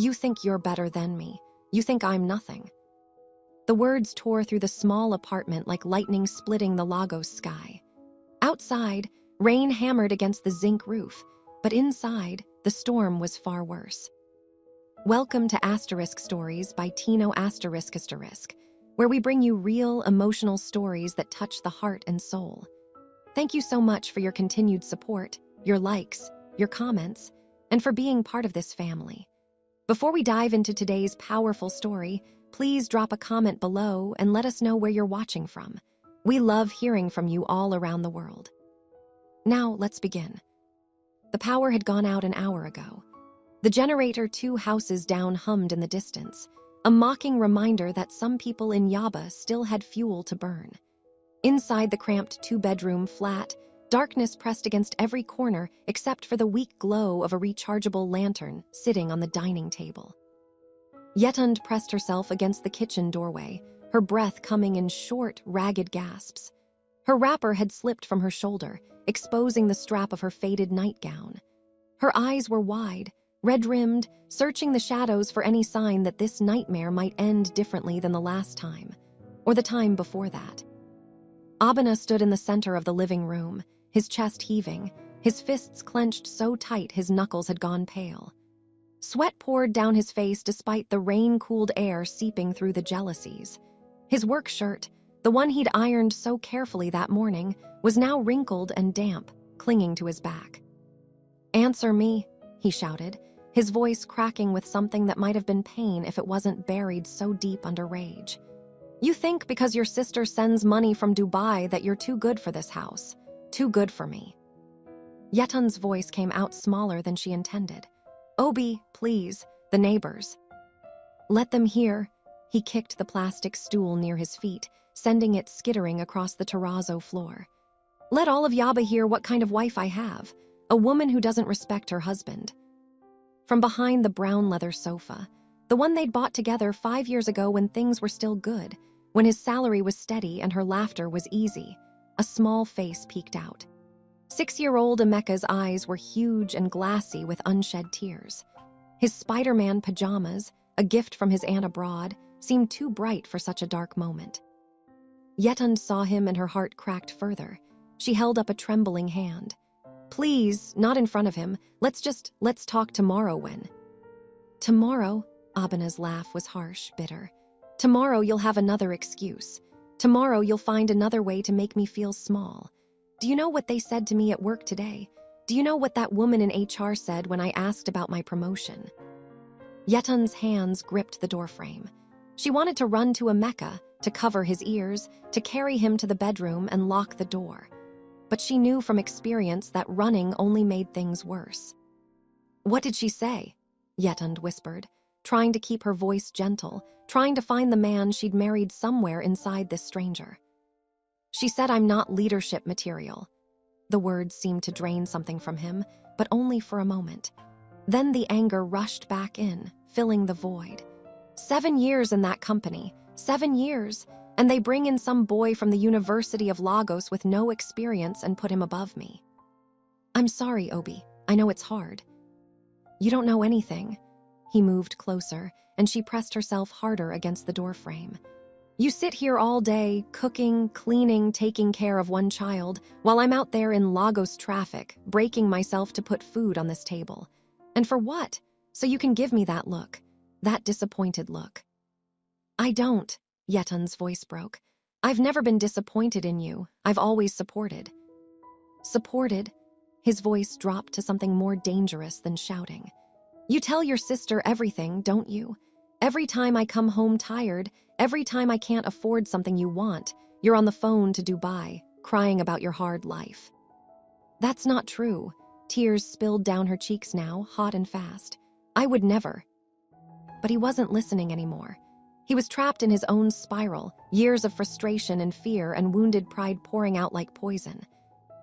You think you're better than me. You think I'm nothing." The words tore through the small apartment like lightning splitting the Lagos sky. Outside, rain hammered against the zinc roof, but inside, the storm was far worse. Welcome to Asterisk Stories by Tino ***, where we bring you real, emotional stories that touch the heart and soul. Thank you so much for your continued support, your likes, your comments, and for being part of this family. Before we dive into today's powerful story, please drop a comment below and let us know where you're watching from. We love hearing from you all around the world. Now, let's begin. The power had gone out an hour ago. The generator 2 houses down hummed in the distance, a mocking reminder that some people in Yaba still had fuel to burn. Inside the cramped 2-bedroom flat, darkness pressed against every corner except for the weak glow of a rechargeable lantern sitting on the dining table. Yetund pressed herself against the kitchen doorway, her breath coming in short, ragged gasps. Her wrapper had slipped from her shoulder, exposing the strap of her faded nightgown. Her eyes were wide, red-rimmed, searching the shadows for any sign that this nightmare might end differently than the last time, or the time before that. Abena stood in the center of the living room, his chest heaving, his fists clenched so tight his knuckles had gone pale. Sweat poured down his face despite the rain-cooled air seeping through the jealousies. His work shirt, the one he'd ironed so carefully that morning, was now wrinkled and damp, clinging to his back. "Answer me," he shouted, his voice cracking with something that might have been pain if it wasn't buried so deep under rage. "You think because your sister sends money from Dubai that you're too good for this house, too good for me." Yetund's voice came out smaller than she intended. "Obi, please, the neighbors." "Let them hear." He kicked the plastic stool near his feet, sending it skittering across the terrazzo floor. "Let all of Yaba hear what kind of wife I have, a woman who doesn't respect her husband." From behind the brown leather sofa, the one they'd bought together 5 years ago when things were still good, when his salary was steady and her laughter was easy, a small face peeked out. 6-year-old Emeka's eyes were huge and glassy with unshed tears. His Spider-Man pajamas, a gift from his aunt abroad, seemed too bright for such a dark moment. Yetund saw him and her heart cracked further. She held up a trembling hand. "Please, not in front of him. Let's talk tomorrow when." "Tomorrow?" Abena's laugh was harsh, bitter. "Tomorrow you'll have another excuse. Tomorrow you'll find another way to make me feel small. Do you know what they said to me at work today? Do you know what that woman in HR said when I asked about my promotion?" Yetund's hands gripped the doorframe. She wanted to run to Emeka, to cover his ears, to carry him to the bedroom and lock the door. But she knew from experience that running only made things worse. "What did she say?" Yetund whispered, trying to keep her voice gentle, trying to find the man she'd married somewhere inside this stranger. "She said I'm not leadership material." The words seemed to drain something from him, but only for a moment. Then the anger rushed back in, filling the void. 7 years in that company, 7 years, and they bring in some boy from the University of Lagos with no experience and put him above me. "I'm sorry, Obi. I know it's hard." "You don't know anything." He moved closer, and she pressed herself harder against the doorframe. "You sit here all day, cooking, cleaning, taking care of one child, while I'm out there in Lagos traffic, breaking myself to put food on this table. And for what? So you can give me that look, that disappointed look." "I don't," Yetund's voice broke. "I've never been disappointed in you. I've always supported." "Supported?" His voice dropped to something more dangerous than shouting. "You tell your sister everything, don't you? Every time I come home tired, every time I can't afford something you want, you're on the phone to Dubai, crying about your hard life." "That's not true." Tears spilled down her cheeks now, hot and fast. "I would never." But he wasn't listening anymore. He was trapped in his own spiral, years of frustration and fear and wounded pride pouring out like poison.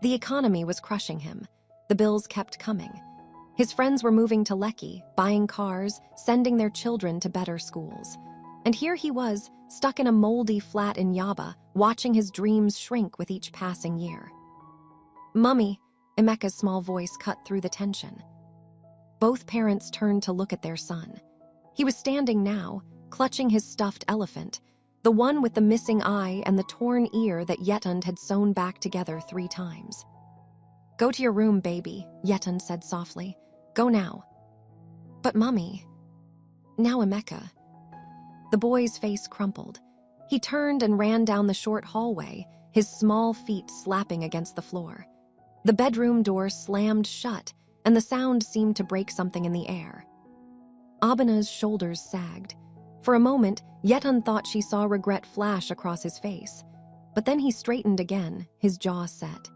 The economy was crushing him. The bills kept coming. His friends were moving to Lekki, buying cars, sending their children to better schools. And here he was, stuck in a moldy flat in Yaba, watching his dreams shrink with each passing year. "Mummy," Emeka's small voice cut through the tension. Both parents turned to look at their son. He was standing now, clutching his stuffed elephant, the one with the missing eye and the torn ear that Yetund had sewn back together 3 times. "Go to your room, baby," Yetund said softly. "Go now." "But Mummy." "Now, Emeka." The boy's face crumpled. He turned and ran down the short hallway, his small feet slapping against the floor. The bedroom door slammed shut, and the sound seemed to break something in the air. Abana's shoulders sagged. For a moment, Yetund thought she saw regret flash across his face. But then he straightened again, his jaw set.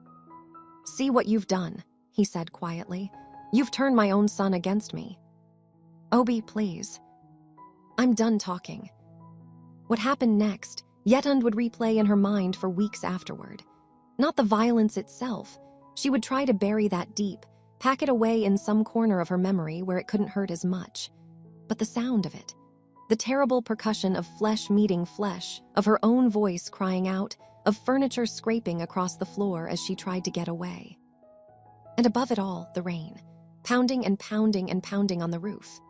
"See what you've done," he said quietly. "You've turned my own son against me." "Obi, please." "I'm done talking." What happened next, Yetund would replay in her mind for weeks afterward. Not the violence itself. She would try to bury that deep, pack it away in some corner of her memory where it couldn't hurt as much. But the sound of it, the terrible percussion of flesh meeting flesh, of her own voice crying out, of furniture scraping across the floor as she tried to get away. And above it all, the rain, pounding and pounding and pounding on the roof.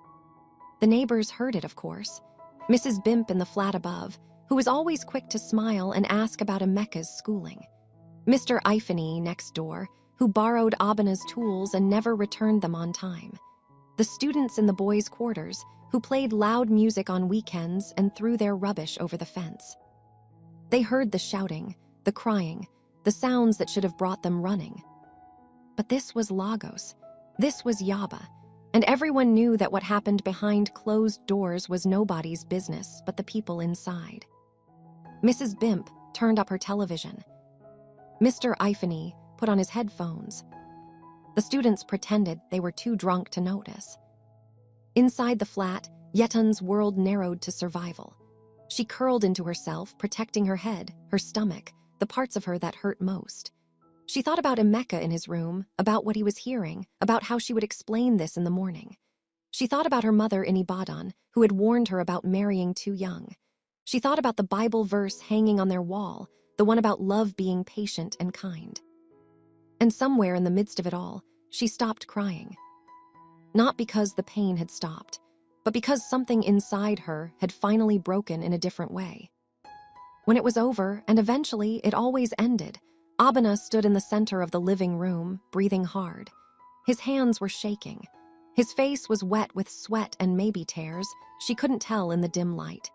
The neighbors heard it, of course. Mrs. Bimp in the flat above, who was always quick to smile and ask about Emeka's schooling. Mr. Ifany next door, who borrowed Abana's tools and never returned them on time. The students in the boys' quarters, who played loud music on weekends and threw their rubbish over the fence. They heard the shouting, the crying, the sounds that should have brought them running. But this was Lagos. This was Yaba. And everyone knew that what happened behind closed doors was nobody's business but the people inside. Mrs. Bimp turned up her television. Mr. Ifany put on his headphones. The students pretended they were too drunk to notice. Inside the flat, Yetund's world narrowed to survival. She curled into herself, protecting her head, her stomach, the parts of her that hurt most. She thought about Emeka in his room, about what he was hearing, about how she would explain this in the morning. She thought about her mother in Ibadan, who had warned her about marrying too young. She thought about the Bible verse hanging on their wall, the one about love being patient and kind. And somewhere in the midst of it all, she stopped crying. Not because the pain had stopped, but because something inside her had finally broken in a different way. When it was over, and eventually it always ended, Abana stood in the center of the living room, breathing hard. His hands were shaking. His face was wet with sweat and maybe tears. She couldn't tell in the dim light.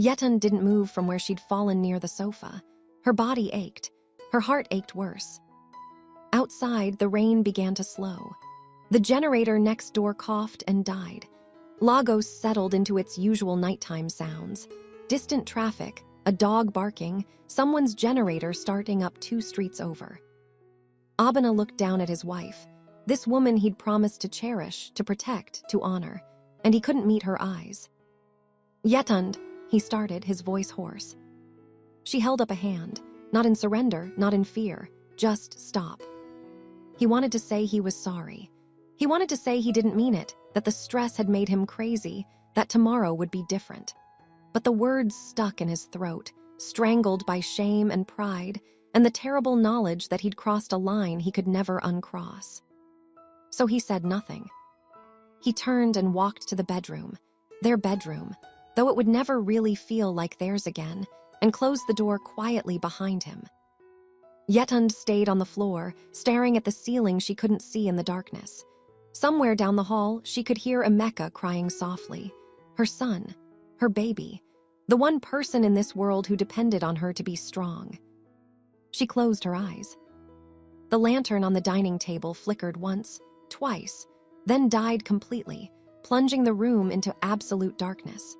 Yetund didn't move from where she'd fallen near the sofa. Her body ached. Her heart ached worse. Outside, the rain began to slow. The generator next door coughed and died. Lagos settled into its usual nighttime sounds. Distant traffic, a dog barking, someone's generator starting up 2 streets over. Abana looked down at his wife, this woman he'd promised to cherish, to protect, to honor, and he couldn't meet her eyes. "Yetund," he started, his voice hoarse. She held up a hand, not in surrender, not in fear, just stop. He wanted to say he was sorry. He wanted to say he didn't mean it, that the stress had made him crazy, that tomorrow would be different. But the words stuck in his throat, strangled by shame and pride, and the terrible knowledge that he'd crossed a line he could never uncross. So he said nothing. He turned and walked to the bedroom, their bedroom, though it would never really feel like theirs again, and closed the door quietly behind him. Yetund stayed on the floor, staring at the ceiling she couldn't see in the darkness. Somewhere down the hall, she could hear Emeka crying softly. Her son, her baby, the one person in this world who depended on her to be strong. She closed her eyes. The lantern on the dining table flickered once, twice, then died completely, plunging the room into absolute darkness.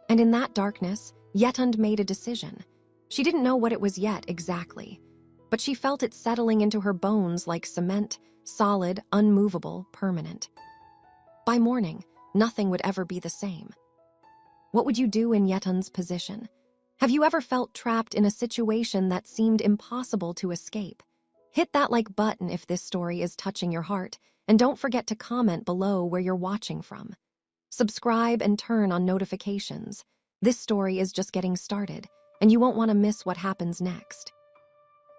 And in that darkness, Yetund made a decision. She didn't know what it was yet exactly, but she felt it settling into her bones like cement, solid, unmovable, permanent. By morning, nothing would ever be the same. What would you do in Yetund's position? Have you ever felt trapped in a situation that seemed impossible to escape? Hit that like button if this story is touching your heart, and don't forget to comment below where you're watching from. Subscribe and turn on notifications. This story is just getting started, and you won't want to miss what happens next.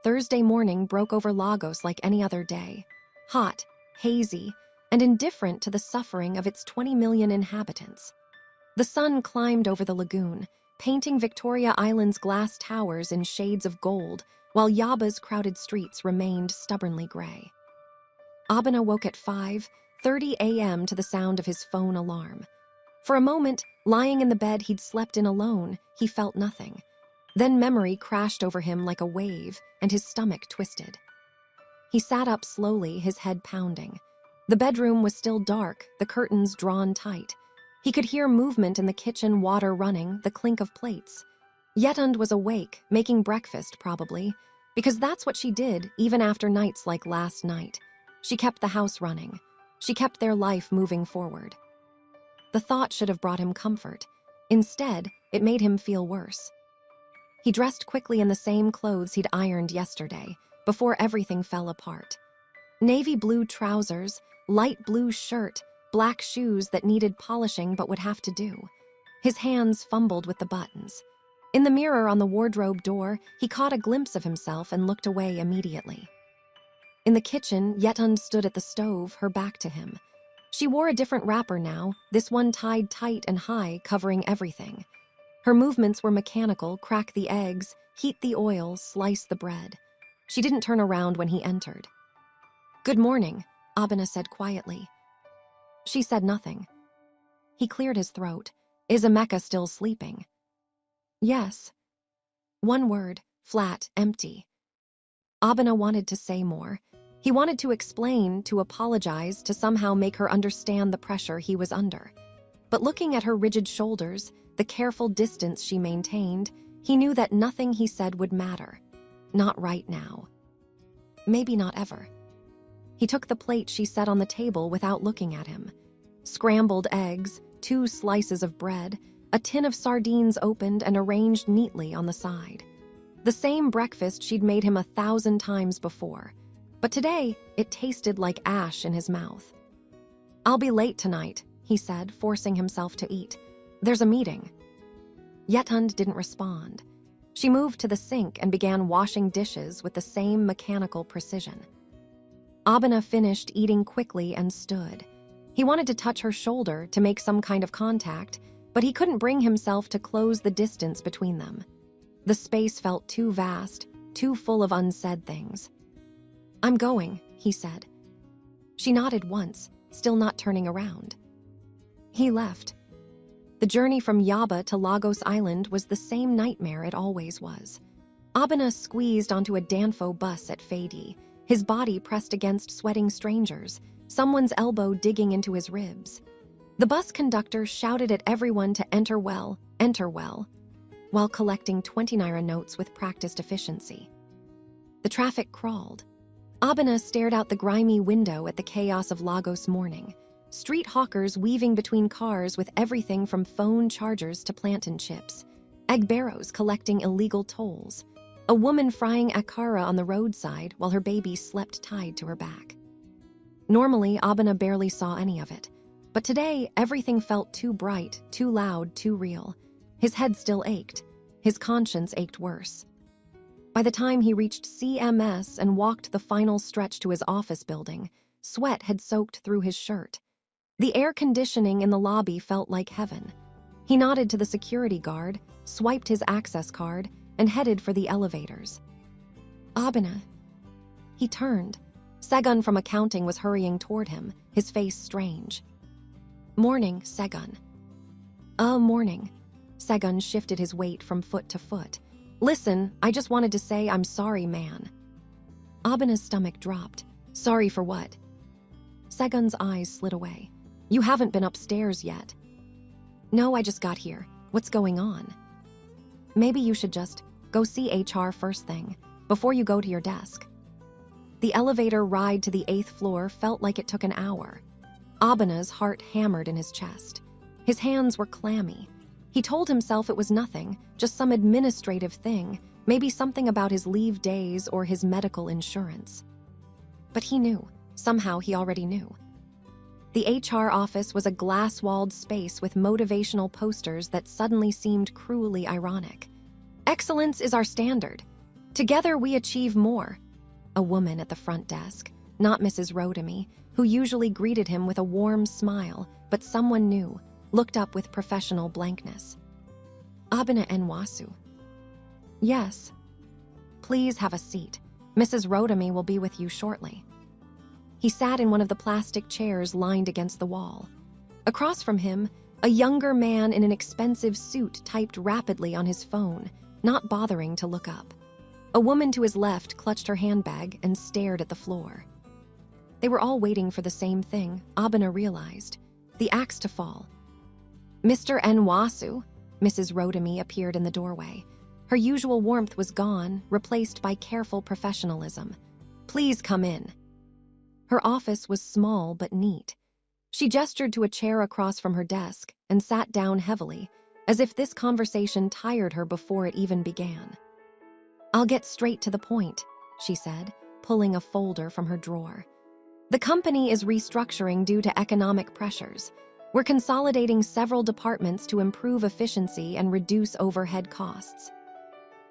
Thursday morning broke over Lagos like any other day. Hot, hazy, and indifferent to the suffering of its 20 million inhabitants. The sun climbed over the lagoon, painting Victoria Island's glass towers in shades of gold, while Yaba's crowded streets remained stubbornly gray. Abena woke at 5:30 a.m. to the sound of his phone alarm. For a moment, lying in the bed he'd slept in alone, he felt nothing. Then memory crashed over him like a wave, and his stomach twisted. He sat up slowly, his head pounding. The bedroom was still dark, the curtains drawn tight. He could hear movement in the kitchen, water running, the clink of plates. Yetund was awake, making breakfast probably, because that's what she did even after nights like last night. She kept the house running. She kept their life moving forward. The thought should have brought him comfort. Instead, it made him feel worse. He dressed quickly in the same clothes he'd ironed yesterday, before everything fell apart. Navy blue trousers, light blue shirt, black shoes that needed polishing but would have to do. His hands fumbled with the buttons. In the mirror on the wardrobe door, he caught a glimpse of himself and looked away immediately. In the kitchen, Yetund stood at the stove, her back to him. She wore a different wrapper now, this one tied tight and high, covering everything. Her movements were mechanical: crack the eggs, heat the oil, slice the bread. She didn't turn around when he entered. "Good morning," Abena said quietly. She said nothing. He cleared his throat. "Is Emeka still sleeping?" "Yes." One word, flat, empty. Abena wanted to say more. He wanted to explain, to apologize, to somehow make her understand the pressure he was under. But looking at her rigid shoulders, the careful distance she maintained, he knew that nothing he said would matter. Not right now. Maybe not ever. He took the plate she set on the table without looking at him. Scrambled eggs, 2 slices of bread, a tin of sardines opened and arranged neatly on the side. The same breakfast she'd made him 1,000 times before. But today, it tasted like ash in his mouth. "I'll be late tonight," he said, forcing himself to eat. "There's a meeting." Yetund didn't respond. She moved to the sink and began washing dishes with the same mechanical precision. Abena finished eating quickly and stood. He wanted to touch her shoulder to make some kind of contact, but he couldn't bring himself to close the distance between them. The space felt too vast, too full of unsaid things. "I'm going," he said. She nodded once, still not turning around. He left. The journey from Yaba to Lagos Island was the same nightmare it always was. Abena squeezed onto a Danfo bus at Fadi, his body pressed against sweating strangers, someone's elbow digging into his ribs. The bus conductor shouted at everyone to enter well, while collecting 20 naira notes with practiced efficiency. The traffic crawled. Abena stared out the grimy window at the chaos of Lagos morning. Street hawkers weaving between cars with everything from phone chargers to plantain chips. Egg barrows collecting illegal tolls. A woman frying akara on the roadside while her baby slept tied to her back. Normally, Abena barely saw any of it. But today, everything felt too bright, too loud, too real. His head still ached. His conscience ached worse. By the time he reached CMS and walked the final stretch to his office building, sweat had soaked through his shirt. The air conditioning in the lobby felt like heaven. He nodded to the security guard, swiped his access card, and headed for the elevators. "Abena." He turned. Segun from accounting was hurrying toward him, his face strange. "Morning, Segun." Morning." Segun shifted his weight from foot to foot. "Listen, I just wanted to say I'm sorry, man." Abena's stomach dropped. "Sorry for what?" Segun's eyes slid away. "You haven't been upstairs yet." "No, I just got here. What's going on?" "Maybe you should just go see HR first thing, before you go to your desk." The elevator ride to the 8th floor felt like it took an hour. Abena's heart hammered in his chest. His hands were clammy. He told himself it was nothing, just some administrative thing, maybe something about his leave days or his medical insurance. But he knew. Somehow he already knew. The HR office was a glass-walled space with motivational posters that suddenly seemed cruelly ironic. "Excellence is our standard. Together we achieve more." A woman at the front desk. not Mrs. Rodamy, who usually greeted him with a warm smile, but someone new, looked up with professional blankness. Abena Nwasu. Yes. Please have a seat. Mrs. Rodamy will be with you shortly. He sat in one of the plastic chairs lined against the wall. Across from him, a younger man in an expensive suit typed rapidly on his phone, not bothering to look up. A woman to his left clutched her handbag and stared at the floor. They were all waiting for the same thing, Abena realized. The axe to fall. Mr. Nwasu, Mrs. Rodamy appeared in the doorway. Her usual warmth was gone, replaced by careful professionalism. Please come in. Her office was small but neat. She gestured to a chair across from her desk and sat down heavily, as if this conversation tired her before it even began. I'll get straight to the point, she said, pulling a folder from her drawer. The company is restructuring due to economic pressures. We're consolidating several departments to improve efficiency and reduce overhead costs.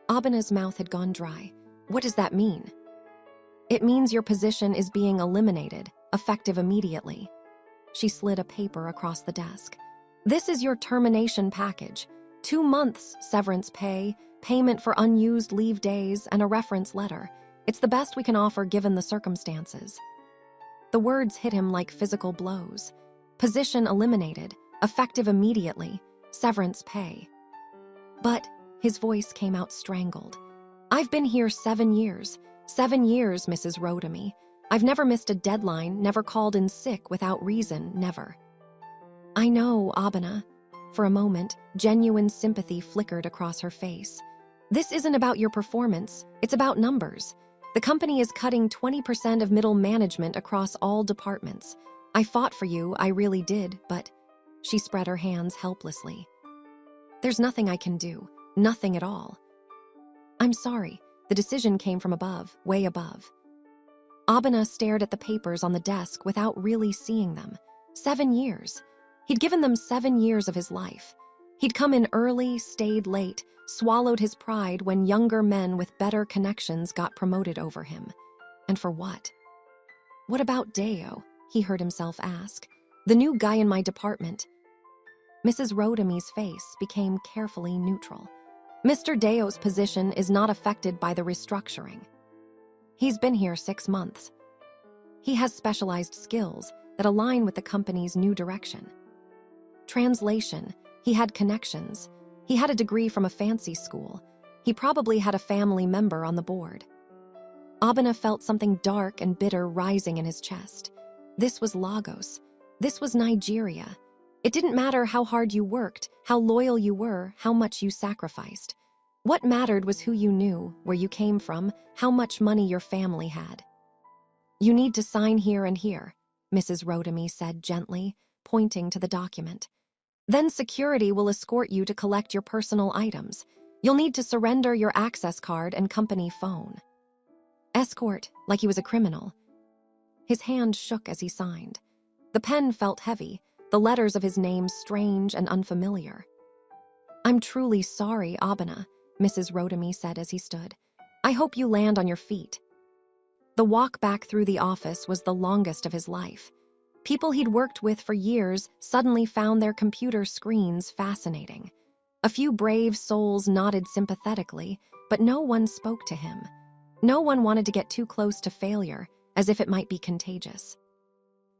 Abena's mouth had gone dry. What does that mean? It means your position is being eliminated, effective immediately. She slid a paper across the desk. This is your termination package. 2 months severance pay, payment for unused leave days, and a reference letter. It's the best we can offer given the circumstances. The words hit him like physical blows. Position eliminated, effective immediately, severance pay. But his voice came out strangled. I've been here 7 years. 7 years, Mrs. Rodamy. I've never missed a deadline, never called in sick without reason, never. I know, Abena. For a moment, genuine sympathy flickered across her face. This isn't about your performance, it's about numbers. The company is cutting 20% of middle management across all departments. I fought for you, I really did, but... She spread her hands helplessly. There's nothing I can do, nothing at all. I'm sorry, the decision came from above, way above. Abena stared at the papers on the desk without really seeing them. 7 years. He'd given them 7 years of his life. He'd come in early, stayed late, swallowed his pride when younger men with better connections got promoted over him. And for what? What about Deo? He heard himself ask. The new guy in my department. Mrs. Rodamy's face became carefully neutral. Mr. Deo's position is not affected by the restructuring. He's been here 6 months. He has specialized skills that align with the company's new direction. Translation, he had connections. He had a degree from a fancy school. He probably had a family member on the board. Abena felt something dark and bitter rising in his chest. This was Lagos. This was Nigeria. It didn't matter how hard you worked, how loyal you were, how much you sacrificed. What mattered was who you knew, where you came from, how much money your family had. You need to sign here and here, Mrs. Rodamy said gently, pointing to the document. Then security will escort you to collect your personal items. You'll need to surrender your access card and company phone. Escort, like he was a criminal. His hand shook as he signed. The pen felt heavy, the letters of his name strange and unfamiliar. I'm truly sorry, Abena, Mrs. Rodamy said as he stood. I hope you land on your feet. The walk back through the office was the longest of his life. People he'd worked with for years suddenly found their computer screens fascinating. A few brave souls nodded sympathetically, but no one spoke to him. No one wanted to get too close to failure, as if it might be contagious.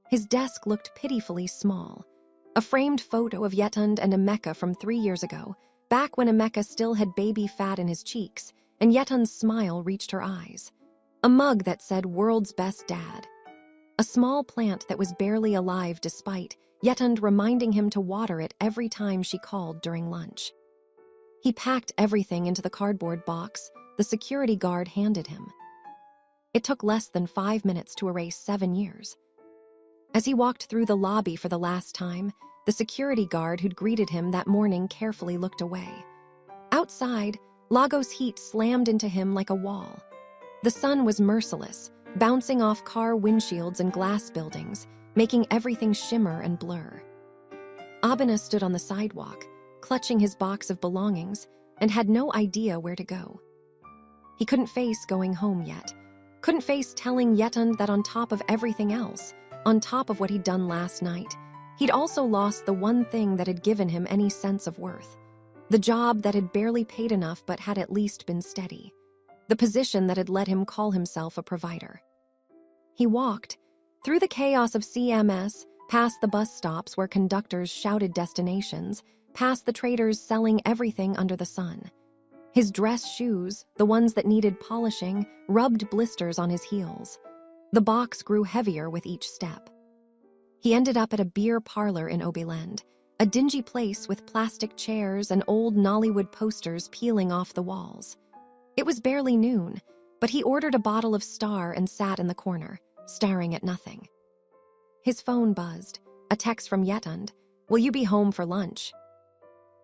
His desk looked pitifully small. A framed photo of Yetund and Emeka from 3 years ago, back when Emeka still had baby fat in his cheeks, and Yetund's smile reached her eyes. A mug that said "World's Best Dad." A small plant that was barely alive despite Yetund reminding him to water it every time she called during lunch. He packed everything into the cardboard box the security guard handed him. It took less than 5 minutes to erase 7 years. As he walked through the lobby for the last time, the security guard who'd greeted him that morning carefully looked away. Outside, Lagos heat slammed into him like a wall. The sun was merciless, bouncing off car windshields and glass buildings, making everything shimmer and blur. Abena stood on the sidewalk, clutching his box of belongings, and had no idea where to go. He couldn't face going home yet. Couldn't face telling Yetund that on top of everything else, on top of what he'd done last night, he'd also lost the one thing that had given him any sense of worth. The job that had barely paid enough but had at least been steady. The position that had let him call himself a provider. He walked, through the chaos of CMS, past the bus stops where conductors shouted destinations, past the traders selling everything under the sun. His dress shoes, the ones that needed polishing, rubbed blisters on his heels. The box grew heavier with each step. He ended up at a beer parlor in Oberland, a dingy place with plastic chairs and old Nollywood posters peeling off the walls. It was barely noon, but he ordered a bottle of Star and sat in the corner, staring at nothing. His phone buzzed, a text from Yetund. "Will you be home for lunch?"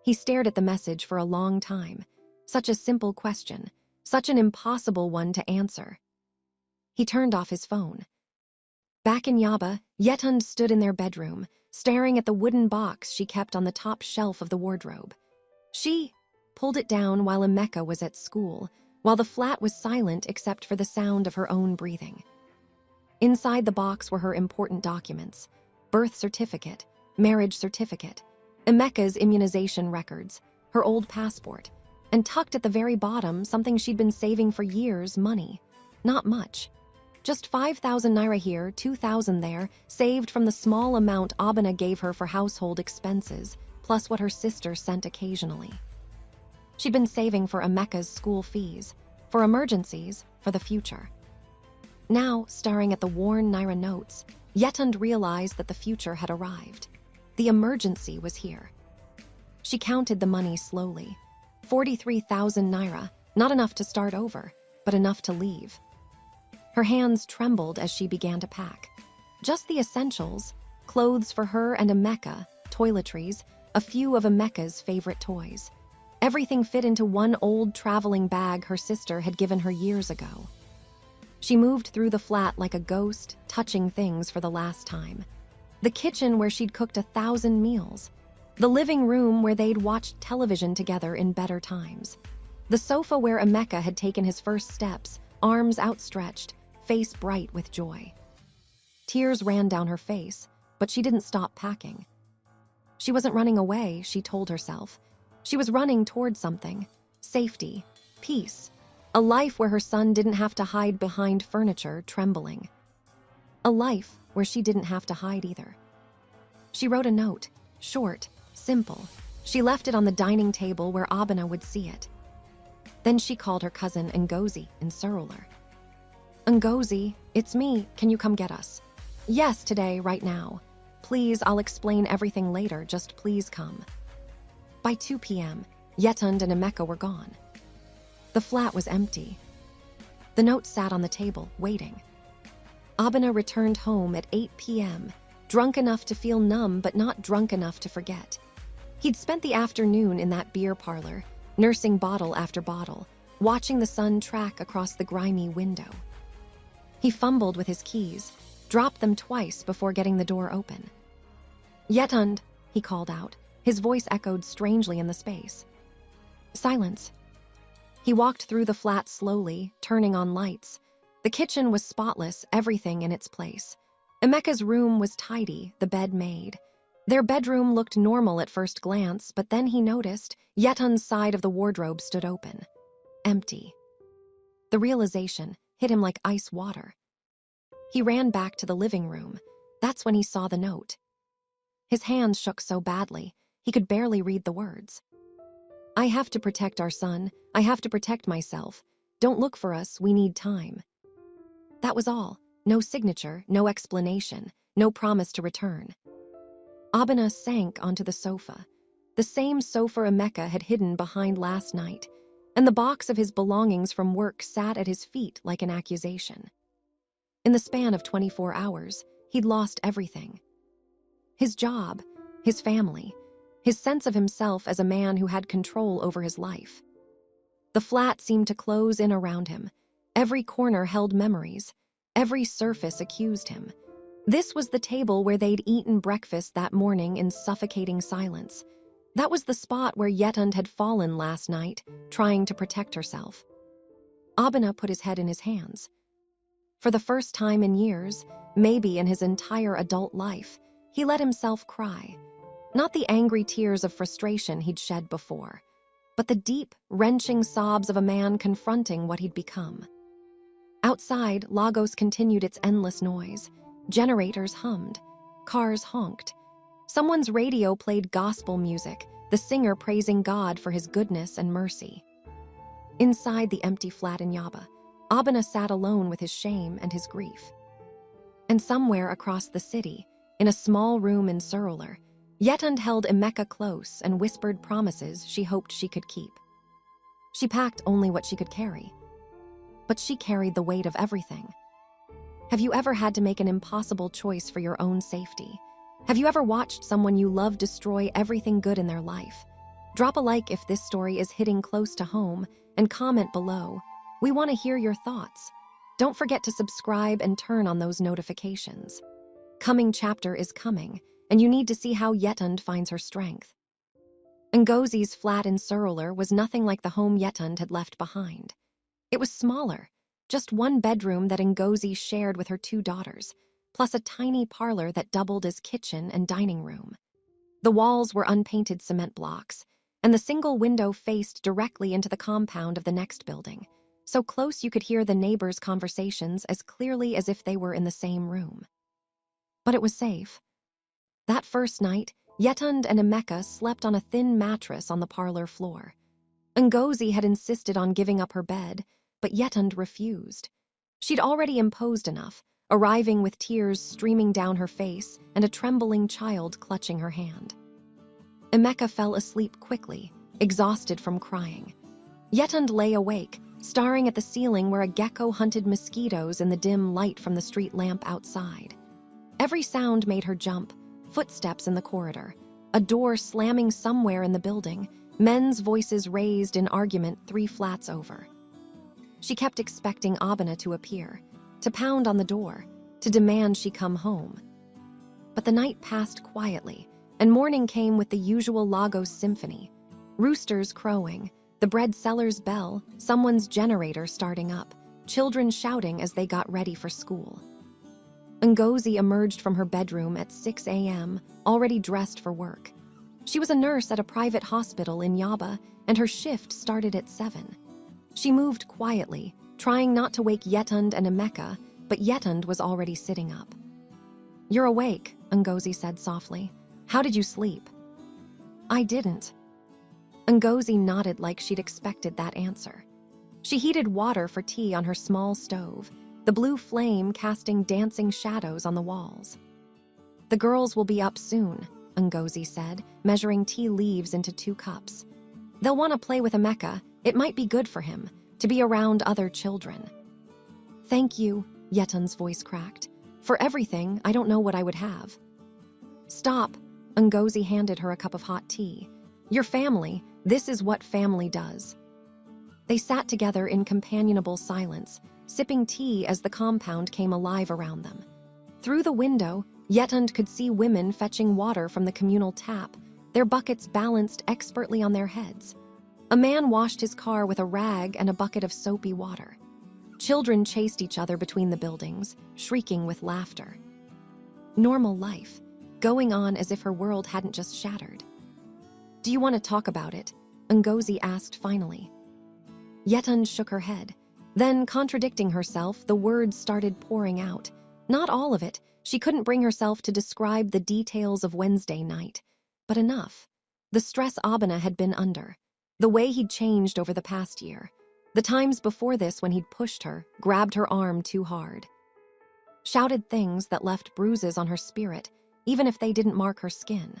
He stared at the message for a long time. Such a simple question, such an impossible one to answer. He turned off his phone. Back in Yaba, Yetund stood in their bedroom, staring at the wooden box she kept on the top shelf of the wardrobe. She pulled it down while Emeka was at school, while the flat was silent except for the sound of her own breathing. Inside the box were her important documents: birth certificate, marriage certificate, Emeka's immunization records, her old passport, and tucked at the very bottom something she'd been saving for years: money. Not much. Just 5,000 naira here, 2,000 there, saved from the small amount Abena gave her for household expenses, plus what her sister sent occasionally. She'd been saving for Emeka's school fees, for emergencies, for the future. Now, staring at the worn naira notes, Yetund realized that the future had arrived. The emergency was here. She counted the money slowly. 43,000 naira, not enough to start over, but enough to leave. Her hands trembled as she began to pack. Just the essentials: clothes for her and Emeka, toiletries, a few of Emeka's favorite toys. Everything fit into one old traveling bag her sister had given her years ago. She moved through the flat like a ghost, touching things for the last time. The kitchen where she'd cooked 1,000 meals. The living room where they'd watched television together in better times. The sofa where Emeka had taken his first steps, arms outstretched, face bright with joy. Tears ran down her face, but she didn't stop packing. She wasn't running away, she told herself. She was running toward something: safety, peace, a life where her son didn't have to hide behind furniture, trembling. A life where she didn't have to hide either. She wrote a note, short, simple. She left it on the dining table where Abena would see it. Then she called her cousin Ngozi in Surulere. "Ngozi, it's me. Can you come get us?" "Yes, today, right now. Please, I'll explain everything later. Just please come." By 2 p.m., Yetund and Emeka were gone. The flat was empty. The note sat on the table, waiting. Abena returned home at 8 p.m., drunk enough to feel numb but not drunk enough to forget. He'd spent the afternoon in that beer parlor, nursing bottle after bottle, watching the sun track across the grimy window. He fumbled with his keys, dropped them twice before getting the door open. "Yetund," he called out. His voice echoed strangely in the space. Silence. He walked through the flat slowly, turning on lights. The kitchen was spotless, everything in its place. Emeka's room was tidy, the bed made. Their bedroom looked normal at first glance, but then he noticed Yetund's side of the wardrobe stood open. Empty. The realization hit him like ice water. He ran back to the living room. That's when he saw the note. His hands shook so badly, he could barely read the words. "I have to protect our son. I have to protect myself. Don't look for us, we need time." That was all. No signature, no explanation, no promise to return. Abena sank onto the sofa. The same sofa Emeka had hidden behind last night, and the box of his belongings from work sat at his feet like an accusation. In the span of 24 hours, he'd lost everything. His job, his family, his sense of himself as a man who had control over his life. The flat seemed to close in around him. Every corner held memories. Every surface accused him. This was the table where they'd eaten breakfast that morning in suffocating silence. That was the spot where Yetund had fallen last night, trying to protect herself. Abena put his head in his hands. For the first time in years, maybe in his entire adult life, he let himself cry. Not the angry tears of frustration he'd shed before, but the deep, wrenching sobs of a man confronting what he'd become. Outside, Lagos continued its endless noise. Generators hummed. Cars honked. Someone's radio played gospel music, the singer praising God for his goodness and mercy. Inside the empty flat in Yaba, Abena sat alone with his shame and his grief. And somewhere across the city, in a small room in Surulur, Yetund held Emeka close and whispered promises she hoped she could keep. She packed only what she could carry, but she carried the weight of everything. Have you ever had to make an impossible choice for your own safety? Have you ever watched someone you love destroy everything good in their life? Drop a like if this story is hitting close to home, and comment below. We want to hear your thoughts. Don't forget to subscribe and turn on those notifications. Coming chapter is coming, and you need to see how Yetund finds her strength. Ngozi's flat in Surulur was nothing like the home Yetund had left behind. It was smaller, just one bedroom that Ngozi shared with her 2 daughters, plus a tiny parlor that doubled as kitchen and dining room. The walls were unpainted cement blocks, and the single window faced directly into the compound of the next building, so close you could hear the neighbors' conversations as clearly as if they were in the same room. But it was safe. That first night, Yetund and Emeka slept on a thin mattress on the parlor floor. Ngozi had insisted on giving up her bed, but Yetund refused. She'd already imposed enough, arriving with tears streaming down her face and a trembling child clutching her hand. Emeka fell asleep quickly, exhausted from crying. Yetund lay awake, staring at the ceiling where a gecko hunted mosquitoes in the dim light from the street lamp outside. Every sound made her jump: footsteps in the corridor, a door slamming somewhere in the building, men's voices raised in argument 3 flats over. She kept expecting Abena to appear, to pound on the door, to demand she come home. But the night passed quietly, and morning came with the usual Lagos symphony: roosters crowing, the bread seller's bell, someone's generator starting up, children shouting as they got ready for school. Ngozi emerged from her bedroom at 6 a.m., already dressed for work. She was a nurse at a private hospital in Yaba, and her shift started at 7. She moved quietly, trying not to wake Yetund and Emeka, but Yetund was already sitting up. "You're awake," Ngozi said softly. "How did you sleep?" "I didn't." Ngozi nodded like she'd expected that answer. She heated water for tea on her small stove, the blue flame casting dancing shadows on the walls. "The girls will be up soon," Ngozi said, measuring tea leaves into 2 cups. "They'll want to play with Emeka. It might be good for him, to be around other children." "Thank you," Yetund's voice cracked. "For everything, I don't know what I would have." "Stop," Ngozi handed her a cup of hot tea. "Your family, this is what family does." They sat together in companionable silence, sipping tea as the compound came alive around them. Through the window, Yetund could see women fetching water from the communal tap, their buckets balanced expertly on their heads. A man washed his car with a rag and a bucket of soapy water. Children chased each other between the buildings, shrieking with laughter. Normal life, going on as if her world hadn't just shattered. "Do you want to talk about it?" Ngozi asked finally. Yetund shook her head. Then, contradicting herself, the words started pouring out. Not all of it. She couldn't bring herself to describe the details of Wednesday night. But enough. The stress Abena had been under. The way he'd changed over the past year. The times before this when he'd pushed her, grabbed her arm too hard. Shouted things that left bruises on her spirit, even if they didn't mark her skin.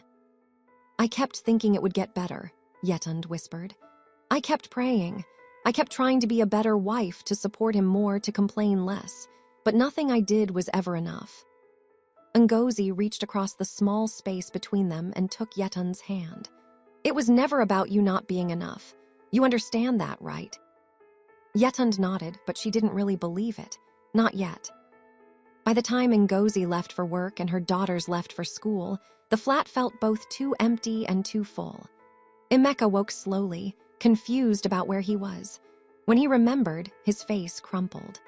"I kept thinking it would get better," Yetund whispered. "I kept praying. I kept trying to be a better wife, to support him more, to complain less. But nothing I did was ever enough." Ngozi reached across the small space between them and took Yetund's hand. "It was never about you not being enough. You understand that, right?" Yetund nodded, but she didn't really believe it. Not yet. By the time Ngozi left for work and her daughters left for school, the flat felt both too empty and too full. Emeka woke slowly, confused about where he was. When he remembered, his face crumpled.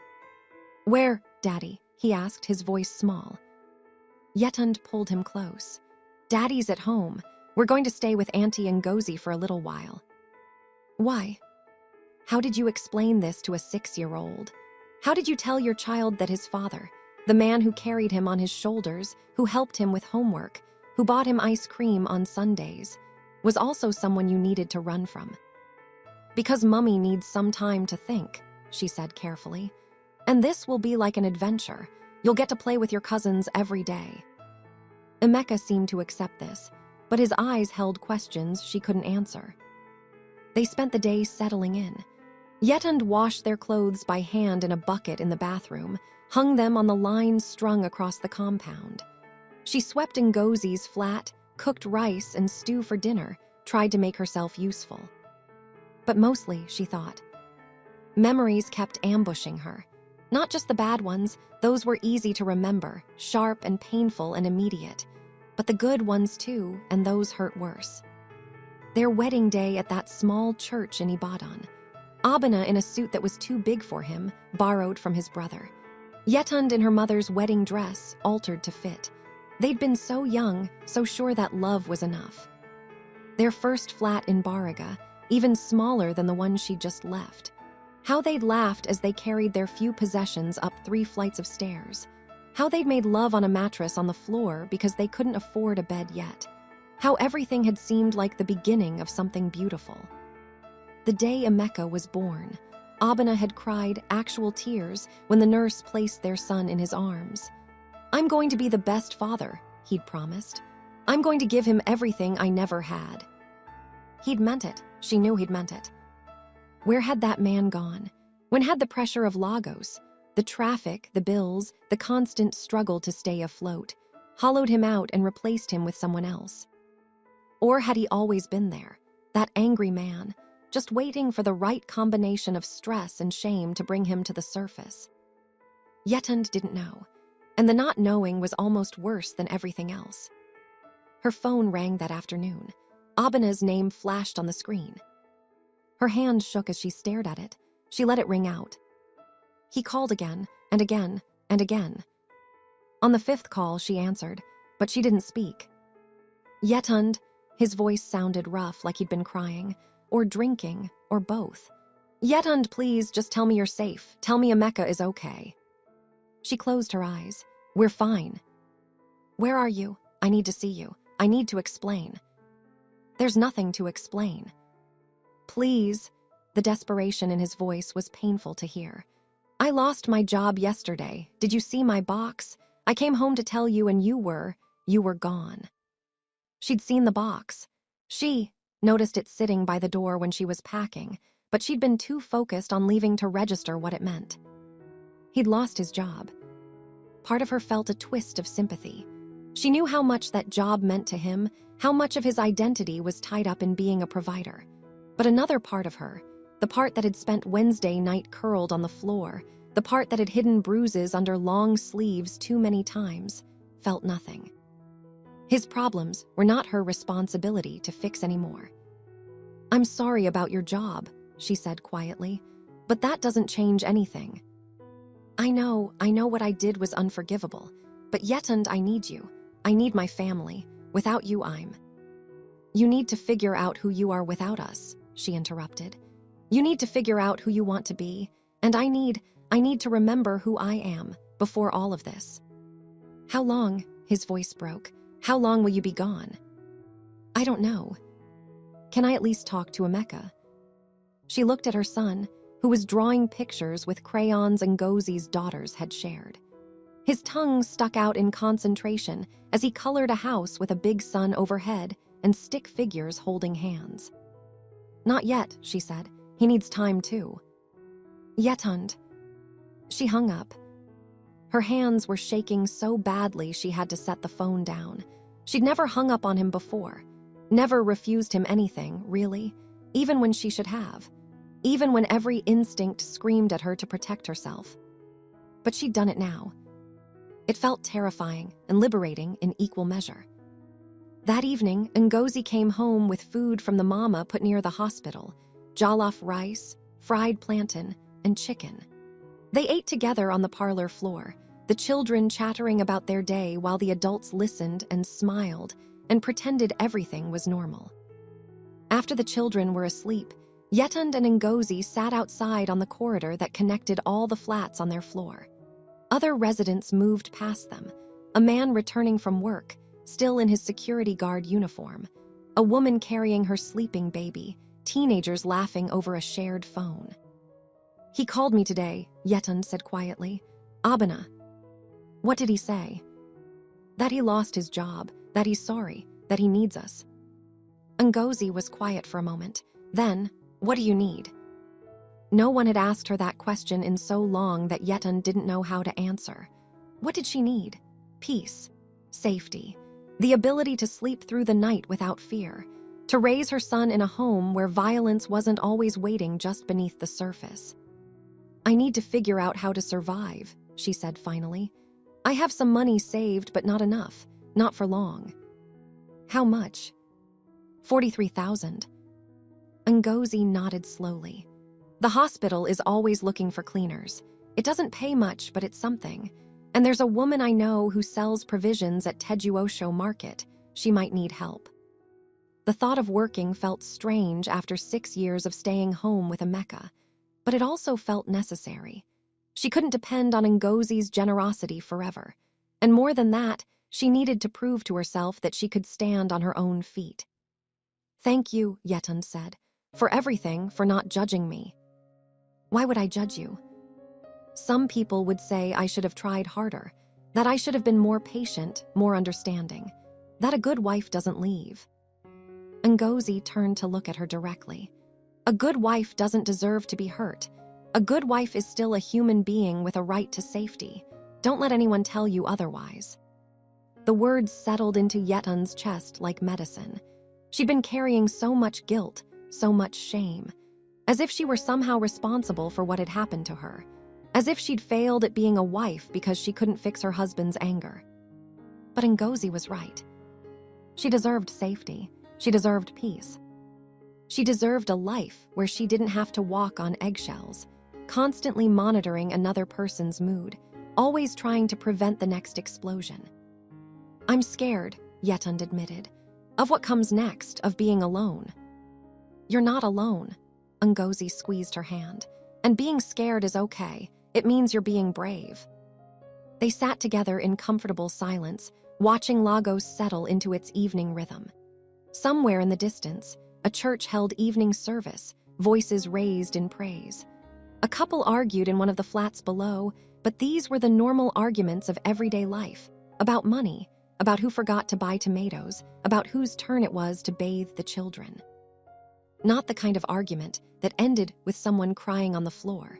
"Where?" Daddy?" he asked, his voice small. Yetund pulled him close. "Daddy's at home. We're going to stay with Auntie and Ngozi for a little while." "Why? How did you explain this to a 6-year-old? How did you tell your child that his father, the man who carried him on his shoulders, who helped him with homework, who bought him ice cream on Sundays, was also someone you needed to run from?" "Because Mummy needs some time to think," she said carefully. "And this will be like an adventure. You'll get to play with your cousins every day." Emeka seemed to accept this, but his eyes held questions she couldn't answer. They spent the day settling in. Yetund washed their clothes by hand in a bucket in the bathroom, hung them on the lines strung across the compound. She swept Ngozi's flat, cooked rice and stew for dinner, tried to make herself useful. But mostly, she thought. Memories kept ambushing her. Not just the bad ones, those were easy to remember, sharp and painful and immediate. But the good ones too, and those hurt worse. Their wedding day at that small church in Ibadan. Abena in a suit that was too big for him, borrowed from his brother. Yetund in her mother's wedding dress, altered to fit. They'd been so young, so sure that love was enough. Their first flat in Bariga, even smaller than the one she'd just left. How they'd laughed as they carried their few possessions up 3 flights of stairs. How they'd made love on a mattress on the floor because they couldn't afford a bed yet. How everything had seemed like the beginning of something beautiful. The day Emeka was born, Abena had cried actual tears when the nurse placed their son in his arms. "I'm going to be the best father," he'd promised. "I'm going to give him everything I never had." He'd meant it. She knew he'd meant it. Where had that man gone? When had the pressure of Lagos, the traffic, the bills, the constant struggle to stay afloat, hollowed him out and replaced him with someone else? Or had he always been there, that angry man, just waiting for the right combination of stress and shame to bring him to the surface? Yetund didn't know, and the not knowing was almost worse than everything else. Her phone rang that afternoon. Abena's name flashed on the screen. Her hand shook as she stared at it. She let it ring out. He called again, and again, and again. On the 5th call, she answered, but she didn't speak. "Yetund," his voice sounded rough, like he'd been crying, or drinking, or both. "Yetund, please, just tell me you're safe. Tell me Emeka is okay." She closed her eyes. "We're fine." "Where are you? I need to see you. I need to explain." "There's nothing to explain." "Please," the desperation in his voice was painful to hear. "I lost my job yesterday. Did you see my box? I came home to tell you and you were gone." She'd seen the box. She noticed it sitting by the door when she was packing, but she'd been too focused on leaving to register what it meant. He'd lost his job. Part of her felt a twist of sympathy. She knew how much that job meant to him, how much of his identity was tied up in being a provider. But another part of her, the part that had spent Wednesday night curled on the floor, the part that had hidden bruises under long sleeves too many times, felt nothing. His problems were not her responsibility to fix anymore. "I'm sorry about your job," she said quietly, "but that doesn't change anything." I know what I did was unforgivable, but Yetund, I need you. I need my family. Without you, You need to figure out who you are without us," she interrupted. "You need to figure out who you want to be, and I need to remember who I am before all of this." "How long?" His voice broke. "How long will you be gone?" "I don't know. Can I at least talk to Emeka?" She looked at her son, who was drawing pictures with crayons Ngozi's daughters had shared. His tongue stuck out in concentration as he colored a house with a big sun overhead and stick figures holding hands. "Not yet," she said. "He needs time too." "Yetund." She hung up. Her hands were shaking so badly she had to set the phone down. She'd never hung up on him before. Never refused him anything, really, even when she should have. Even when every instinct screamed at her to protect herself. But she'd done it now. It felt terrifying and liberating in equal measure. That evening, Ngozi came home with food from the mama put near the hospital, jollof rice, fried plantain, and chicken. They ate together on the parlor floor, the children chattering about their day while the adults listened and smiled and pretended everything was normal. After the children were asleep, Yetund and Ngozi sat outside on the corridor that connected all the flats on their floor. Other residents moved past them, a man returning from work, still in his security guard uniform, a woman carrying her sleeping baby, teenagers laughing over a shared phone. "He called me today," Yetund said quietly. "Abena." "What did he say?" "That he lost his job, that he's sorry, that he needs us." Ngozi was quiet for a moment. Then, "What do you need?" No one had asked her that question in so long that Yetund didn't know how to answer. What did she need? Peace, safety, the ability to sleep through the night without fear, to raise her son in a home where violence wasn't always waiting just beneath the surface. "I need to figure out how to survive," she said finally. "I have some money saved, but not enough, not for long." "How much?" 43,000. Ngozi nodded slowly. "The hospital is always looking for cleaners. It doesn't pay much, but it's something. And there's a woman I know who sells provisions at Tejuosho Market. She might need help." The thought of working felt strange after 6 years of staying home with Emeka, but it also felt necessary. She couldn't depend on Ngozi's generosity forever. And more than that, she needed to prove to herself that she could stand on her own feet. "Thank you," Yetund said, "for everything, for not judging me." "Why would I judge you?" "Some people would say I should have tried harder, that I should have been more patient, more understanding, that a good wife doesn't leave." Ngozi turned to look at her directly. "A good wife doesn't deserve to be hurt. A good wife is still a human being with a right to safety. Don't let anyone tell you otherwise." The words settled into Yetund's chest like medicine. She'd been carrying so much guilt, so much shame, as if she were somehow responsible for what had happened to her, as if she'd failed at being a wife because she couldn't fix her husband's anger. But Ngozi was right. She deserved safety. She deserved peace. She deserved a life where she didn't have to walk on eggshells, constantly monitoring another person's mood, always trying to prevent the next explosion. "I'm scared," Yetund admitted, "of what comes next, of being alone." "You're not alone." Ngozi squeezed her hand. "And being scared is okay. It means you're being brave." They sat together in comfortable silence, watching Lagos settle into its evening rhythm. Somewhere in the distance, a church held evening service, voices raised in praise. A couple argued in one of the flats below, but these were the normal arguments of everyday life, about money, about who forgot to buy tomatoes, about whose turn it was to bathe the children. Not the kind of argument that ended with someone crying on the floor.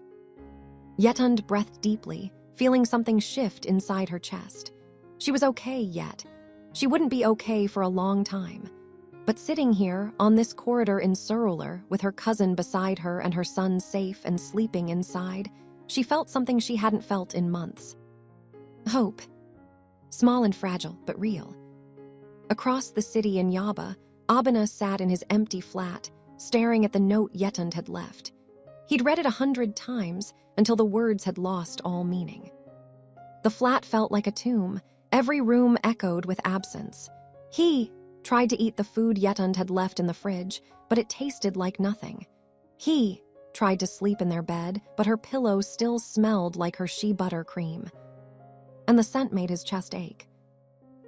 Yetund breathed deeply, feeling something shift inside her chest. She was okay yet. She wouldn't be okay for a long time. But sitting here, on this corridor in Surulur, with her cousin beside her and her son safe and sleeping inside, she felt something she hadn't felt in months. Hope. Small and fragile, but real. Across the city in Yaba, Abena sat in his empty flat, staring at the note Yetund had left. He'd read it 100 times until the words had lost all meaning. The flat felt like a tomb. Every room echoed with absence. He tried to eat the food Yetund had left in the fridge, but it tasted like nothing. He tried to sleep in their bed, but her pillow still smelled like her shea butter cream. And the scent made his chest ache.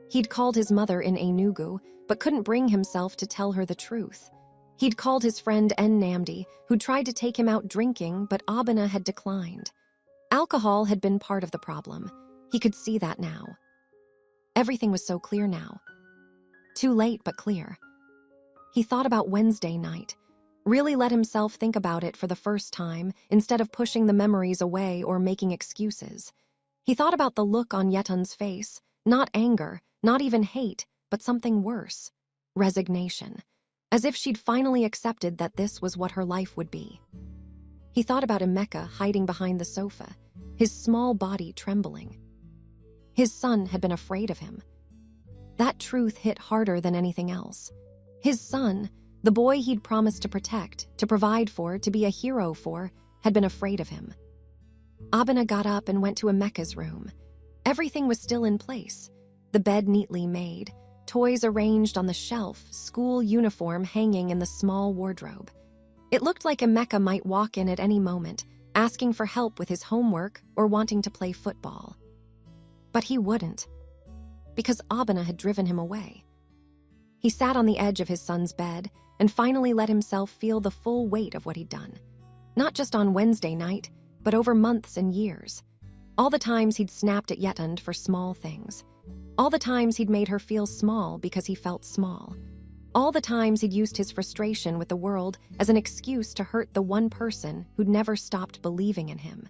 He'd called his mother in Enugu, but couldn't bring himself to tell her the truth. He'd called his friend Nnamdi, who tried to take him out drinking, but Abena had declined. Alcohol had been part of the problem. He could see that now. Everything was so clear now. Too late, but clear. He thought about Wednesday night, really let himself think about it for the first time instead of pushing the memories away or making excuses. He thought about the look on Yetund's face, not anger, not even hate, but something worse, resignation, as if she'd finally accepted that this was what her life would be. He thought about Emeka hiding behind the sofa, his small body trembling. His son had been afraid of him. That truth hit harder than anything else. His son, the boy he'd promised to protect, to provide for, to be a hero for, had been afraid of him. Abena got up and went to Emeka's room. Everything was still in place. The bed neatly made, toys arranged on the shelf, school uniform hanging in the small wardrobe. It looked like Emeka might walk in at any moment, asking for help with his homework or wanting to play football. But he wouldn't, because Abena had driven him away. He sat on the edge of his son's bed and finally let himself feel the full weight of what he'd done. Not just on Wednesday night, but over months and years. All the times he'd snapped at Yetund for small things. All the times he'd made her feel small because he felt small. All the times he'd used his frustration with the world as an excuse to hurt the one person who'd never stopped believing in him.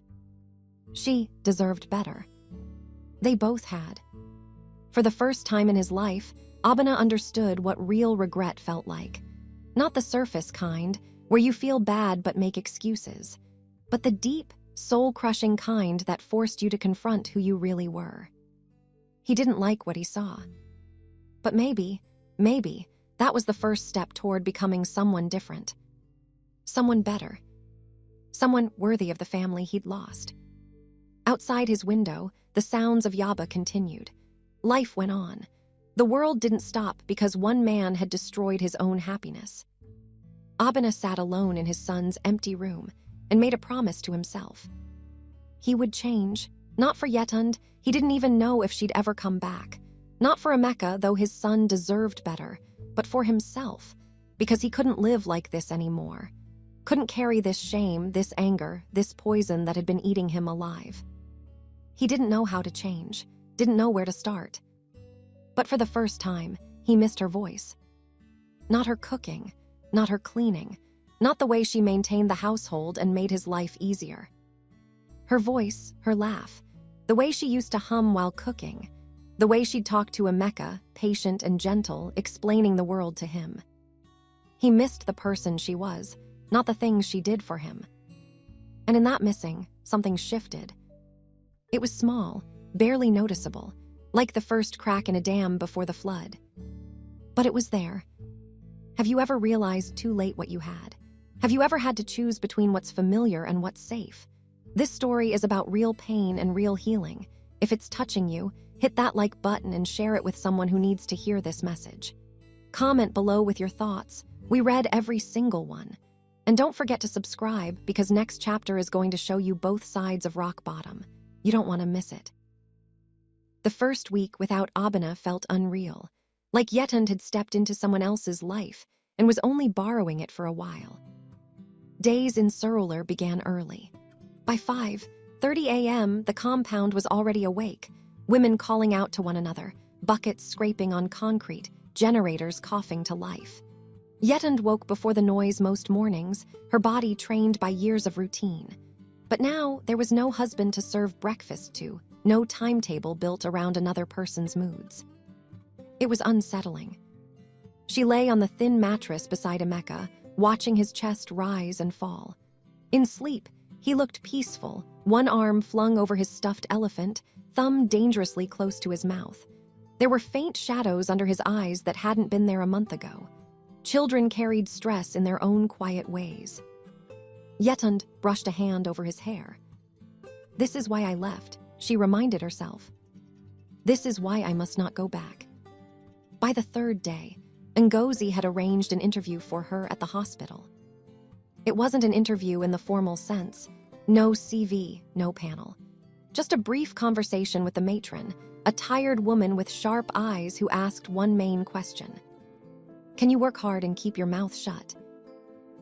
She deserved better. They both had. For the first time in his life, Abena understood what real regret felt like. Not the surface kind, where you feel bad but make excuses, but the deep, soul-crushing kind that forced you to confront who you really were. He didn't like what he saw. But maybe, that was the first step toward becoming someone different. Someone better. Someone worthy of the family he'd lost. Outside his window, the sounds of Yaba continued. Life went on. The world didn't stop because one man had destroyed his own happiness. Abena sat alone in his son's empty room and made a promise to himself. He would change, not for Yetund, he didn't even know if she'd ever come back. Not for Emeka, though his son deserved better, but for himself, because he couldn't live like this anymore. Couldn't carry this shame, this anger, this poison that had been eating him alive. He didn't know how to change, didn't know where to start. But for the first time, he missed her voice. Not her cooking, not her cleaning, not the way she maintained the household and made his life easier. Her voice, her laugh, the way she used to hum while cooking, the way she'd talk to Emeka, patient and gentle, explaining the world to him. He missed the person she was, not the things she did for him. And in that missing, something shifted. It was small, barely noticeable, like the first crack in a dam before the flood. But it was there. Have you ever realized too late what you had? Have you ever had to choose between what's familiar and what's safe? This story is about real pain and real healing. If it's touching you, hit that like button and share it with someone who needs to hear this message. Comment below with your thoughts. We read every single one. And don't forget to subscribe, because next chapter is going to show you both sides of rock bottom. You don't want to miss it. The first week without Abena felt unreal, like Yetund had stepped into someone else's life and was only borrowing it for a while. Days in Surulur began early. By 5:30 a.m., the compound was already awake, women calling out to one another, buckets scraping on concrete, generators coughing to life. Yetund woke before the noise most mornings, her body trained by years of routine. But now there was no husband to serve breakfast to, no timetable built around another person's moods. It was unsettling. She lay on the thin mattress beside Emeka, watching his chest rise and fall. In sleep, he looked peaceful, one arm flung over his stuffed elephant, thumb dangerously close to his mouth. There were faint shadows under his eyes that hadn't been there a month ago. Children carried stress in their own quiet ways. Yetund brushed a hand over his hair. This is why I left, she reminded herself. This is why I must not go back. By the third day, Ngozi had arranged an interview for her at the hospital. It wasn't an interview in the formal sense. No CV, no panel. Just a brief conversation with the matron, a tired woman with sharp eyes who asked one main question. Can you work hard and keep your mouth shut?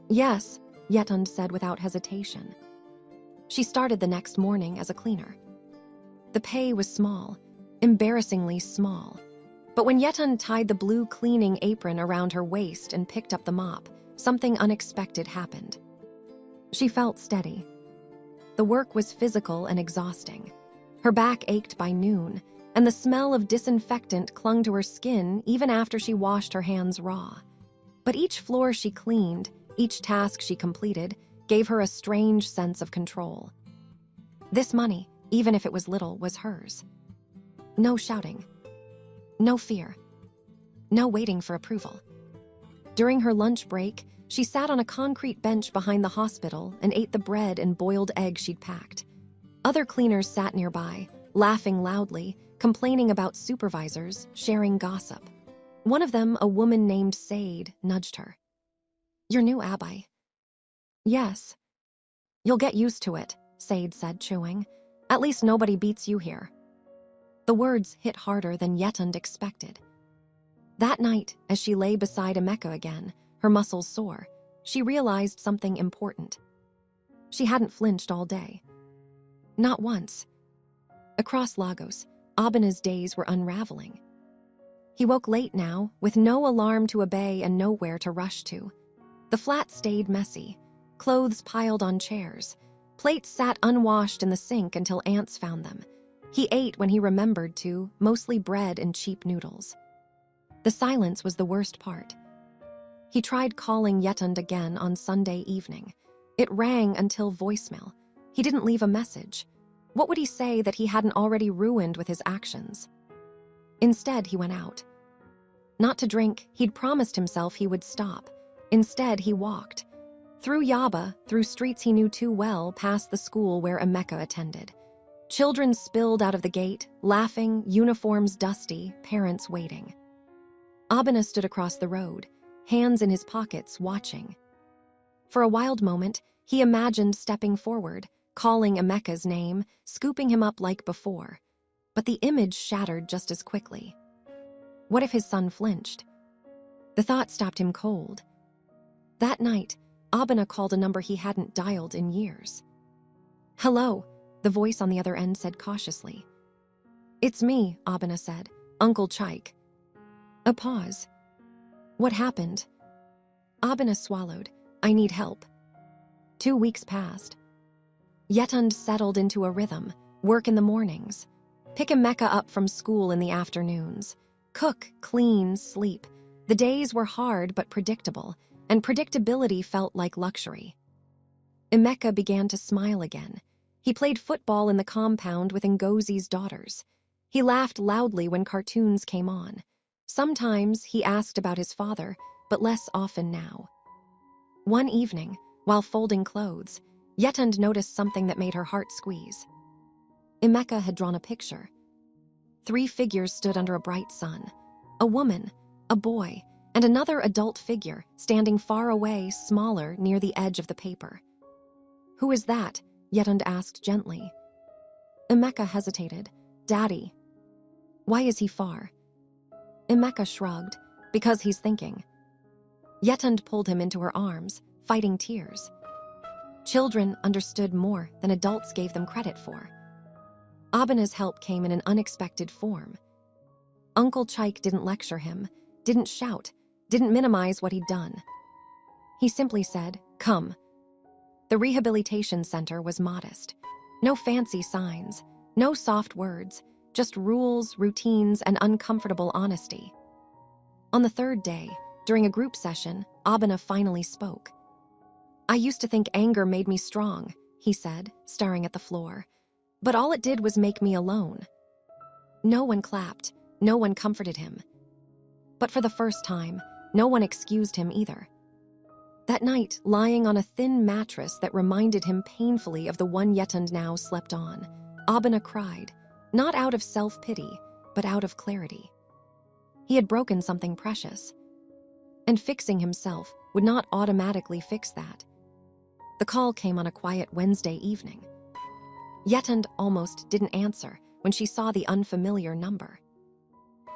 Yes, Yetund said without hesitation. She started the next morning as a cleaner. The pay was small, embarrassingly small. But when Yetund tied the blue cleaning apron around her waist and picked up the mop, something unexpected happened. She felt steady. The work was physical and exhausting. Her back ached by noon, and the smell of disinfectant clung to her skin even after she washed her hands raw. But each floor she cleaned, each task she completed, gave her a strange sense of control. This money, even if it was little, was hers. No shouting. No fear. No waiting for approval. During her lunch break, she sat on a concrete bench behind the hospital and ate the bread and boiled egg she'd packed. Other cleaners sat nearby, laughing loudly, complaining about supervisors, sharing gossip. One of them, a woman named Sade, nudged her. "You're new, Abby." "Yes." "You'll get used to it," Sade said, chewing. "At least nobody beats you here." The words hit harder than Yetund expected. That night, as she lay beside Emeka again, her muscles sore, she realized something important. She hadn't flinched all day. Not once. Across Lagos, Abana's days were unraveling. He woke late now, with no alarm to obey and nowhere to rush to. The flat stayed messy, clothes piled on chairs, plates sat unwashed in the sink until ants found them. He ate when he remembered to, mostly bread and cheap noodles. The silence was the worst part. He tried calling Yetund again on Sunday evening. It rang until voicemail. He didn't leave a message. What would he say that he hadn't already ruined with his actions? Instead, he went out. Not to drink, he'd promised himself he would stop. Instead, he walked. Through Yaba, through streets he knew too well, past the school where Emeka attended. Children spilled out of the gate, laughing, uniforms dusty, parents waiting. Abana stood across the road, hands in his pockets, watching. For a wild moment, he imagined stepping forward, calling Emeka's name, scooping him up like before. But the image shattered just as quickly. What if his son flinched? The thought stopped him cold. That night, Abana called a number he hadn't dialed in years. "Hello," the voice on the other end said cautiously. "It's me," Abana said, "Uncle Chike." A pause. "What happened?" Abana swallowed. "I need help." 2 weeks passed. Yetund settled into a rhythm, work in the mornings, pick Emeka up from school in the afternoons, cook, clean, sleep. The days were hard but predictable, and predictability felt like luxury. Emeka began to smile again. He played football in the compound with Ngozi's daughters. He laughed loudly when cartoons came on. Sometimes he asked about his father, but less often now. One evening, while folding clothes, Yetund noticed something that made her heart squeeze. Emeka had drawn a picture. 3 figures stood under a bright sun. A woman, a boy, and another adult figure standing far away, smaller, near the edge of the paper. "Who is that?" Yetund asked gently. Emeka hesitated. "Daddy." "Why is he far?" Emeka shrugged. "Because he's thinking." Yetund pulled him into her arms, fighting tears. Children understood more than adults gave them credit for. Abana's help came in an unexpected form. Uncle Chike didn't lecture him, didn't shout, didn't minimize what he'd done. He simply said, "Come." The rehabilitation center was modest. No fancy signs, no soft words, just rules, routines, and uncomfortable honesty. On the 3rd day, during a group session, Abana finally spoke. "I used to think anger made me strong," he said, staring at the floor. "But all it did was make me alone." No one clapped, no one comforted him. But for the first time, no one excused him either. That night, lying on a thin mattress that reminded him painfully of the one Yetund now slept on, Abana cried, not out of self-pity, but out of clarity. He had broken something precious, and fixing himself would not automatically fix that. The call came on a quiet Wednesday evening. Yetund almost didn't answer when she saw the unfamiliar number.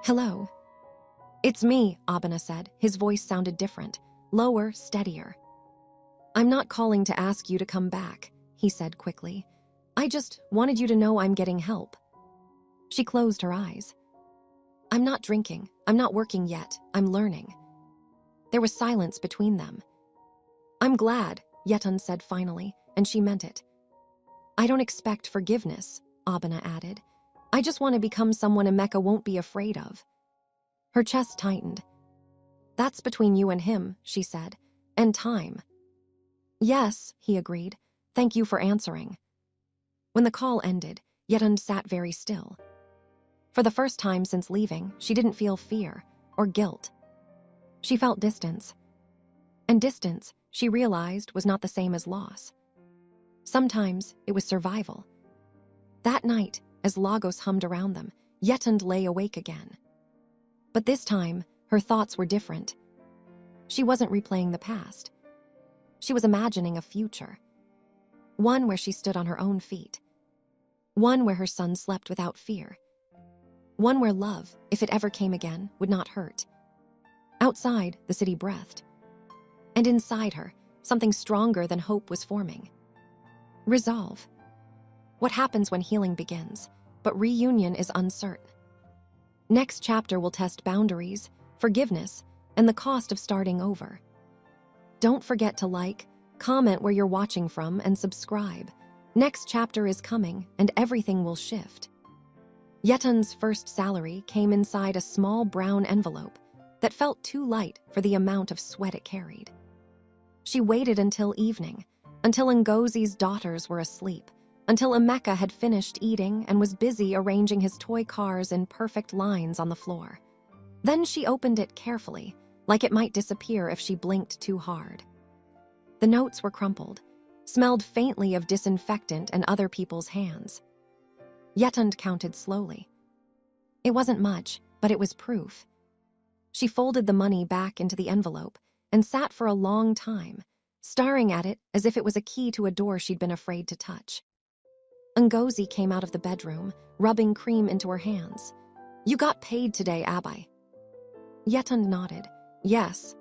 "Hello." "It's me," Abana said. His voice sounded different, lower, steadier. "I'm not calling to ask you to come back," he said quickly. "I just wanted you to know I'm getting help." She closed her eyes. "I'm not drinking. I'm not working yet. I'm learning." There was silence between them. "I'm glad," Yetund said finally, and she meant it. "I don't expect forgiveness," Abana added. "I just want to become someone Emeka won't be afraid of." Her chest tightened. "That's between you and him," she said, "and time." "Yes," he agreed. "Thank you for answering." When the call ended, Yetund sat very still. For the first time since leaving, she didn't feel fear or guilt. She felt distance. And distance, she realized, was not the same as loss. Sometimes it was survival. That night, as Lagos hummed around them, Yetund lay awake again. But this time, her thoughts were different. She wasn't replaying the past. She was imagining a future. One where she stood on her own feet. One where her son slept without fear. One where love, if it ever came again, would not hurt. Outside, the city breathed. And inside her, something stronger than hope was forming. Resolve. What happens when healing begins, but reunion is uncertain. Next chapter will test boundaries, forgiveness, and the cost of starting over. Don't forget to like, comment where you're watching from, and subscribe. Next chapter is coming, and everything will shift. Yetund's first salary came inside a small brown envelope that felt too light for the amount of sweat it carried. She waited until evening, until Ngozi's daughters were asleep, until Emeka had finished eating and was busy arranging his toy cars in perfect lines on the floor. Then she opened it carefully, like it might disappear if she blinked too hard. The notes were crumpled, smelled faintly of disinfectant and other people's hands. Yetund counted slowly. It wasn't much, but it was proof. She folded the money back into the envelope and sat for a long time, staring at it as if it was a key to a door she'd been afraid to touch. Ngozi came out of the bedroom, rubbing cream into her hands. "You got paid today, Abai." Yetund nodded. "Yes."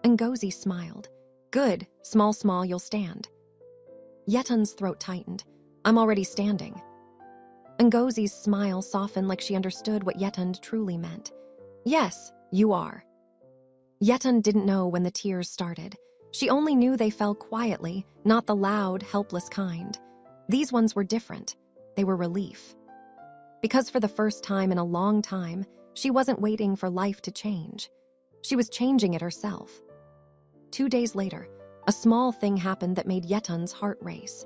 Ngozi smiled. "Good, small, you'll stand." Yetund's throat tightened. "I'm already standing." Ngozi's smile softened like she understood what Yetund truly meant. "Yes, you are." Yetund didn't know when the tears started. She only knew they fell quietly, not the loud, helpless kind. These ones were different. They were relief. Because for the first time in a long time, she wasn't waiting for life to change. She was changing it herself. 2 days later, a small thing happened that made Yetund's heart race.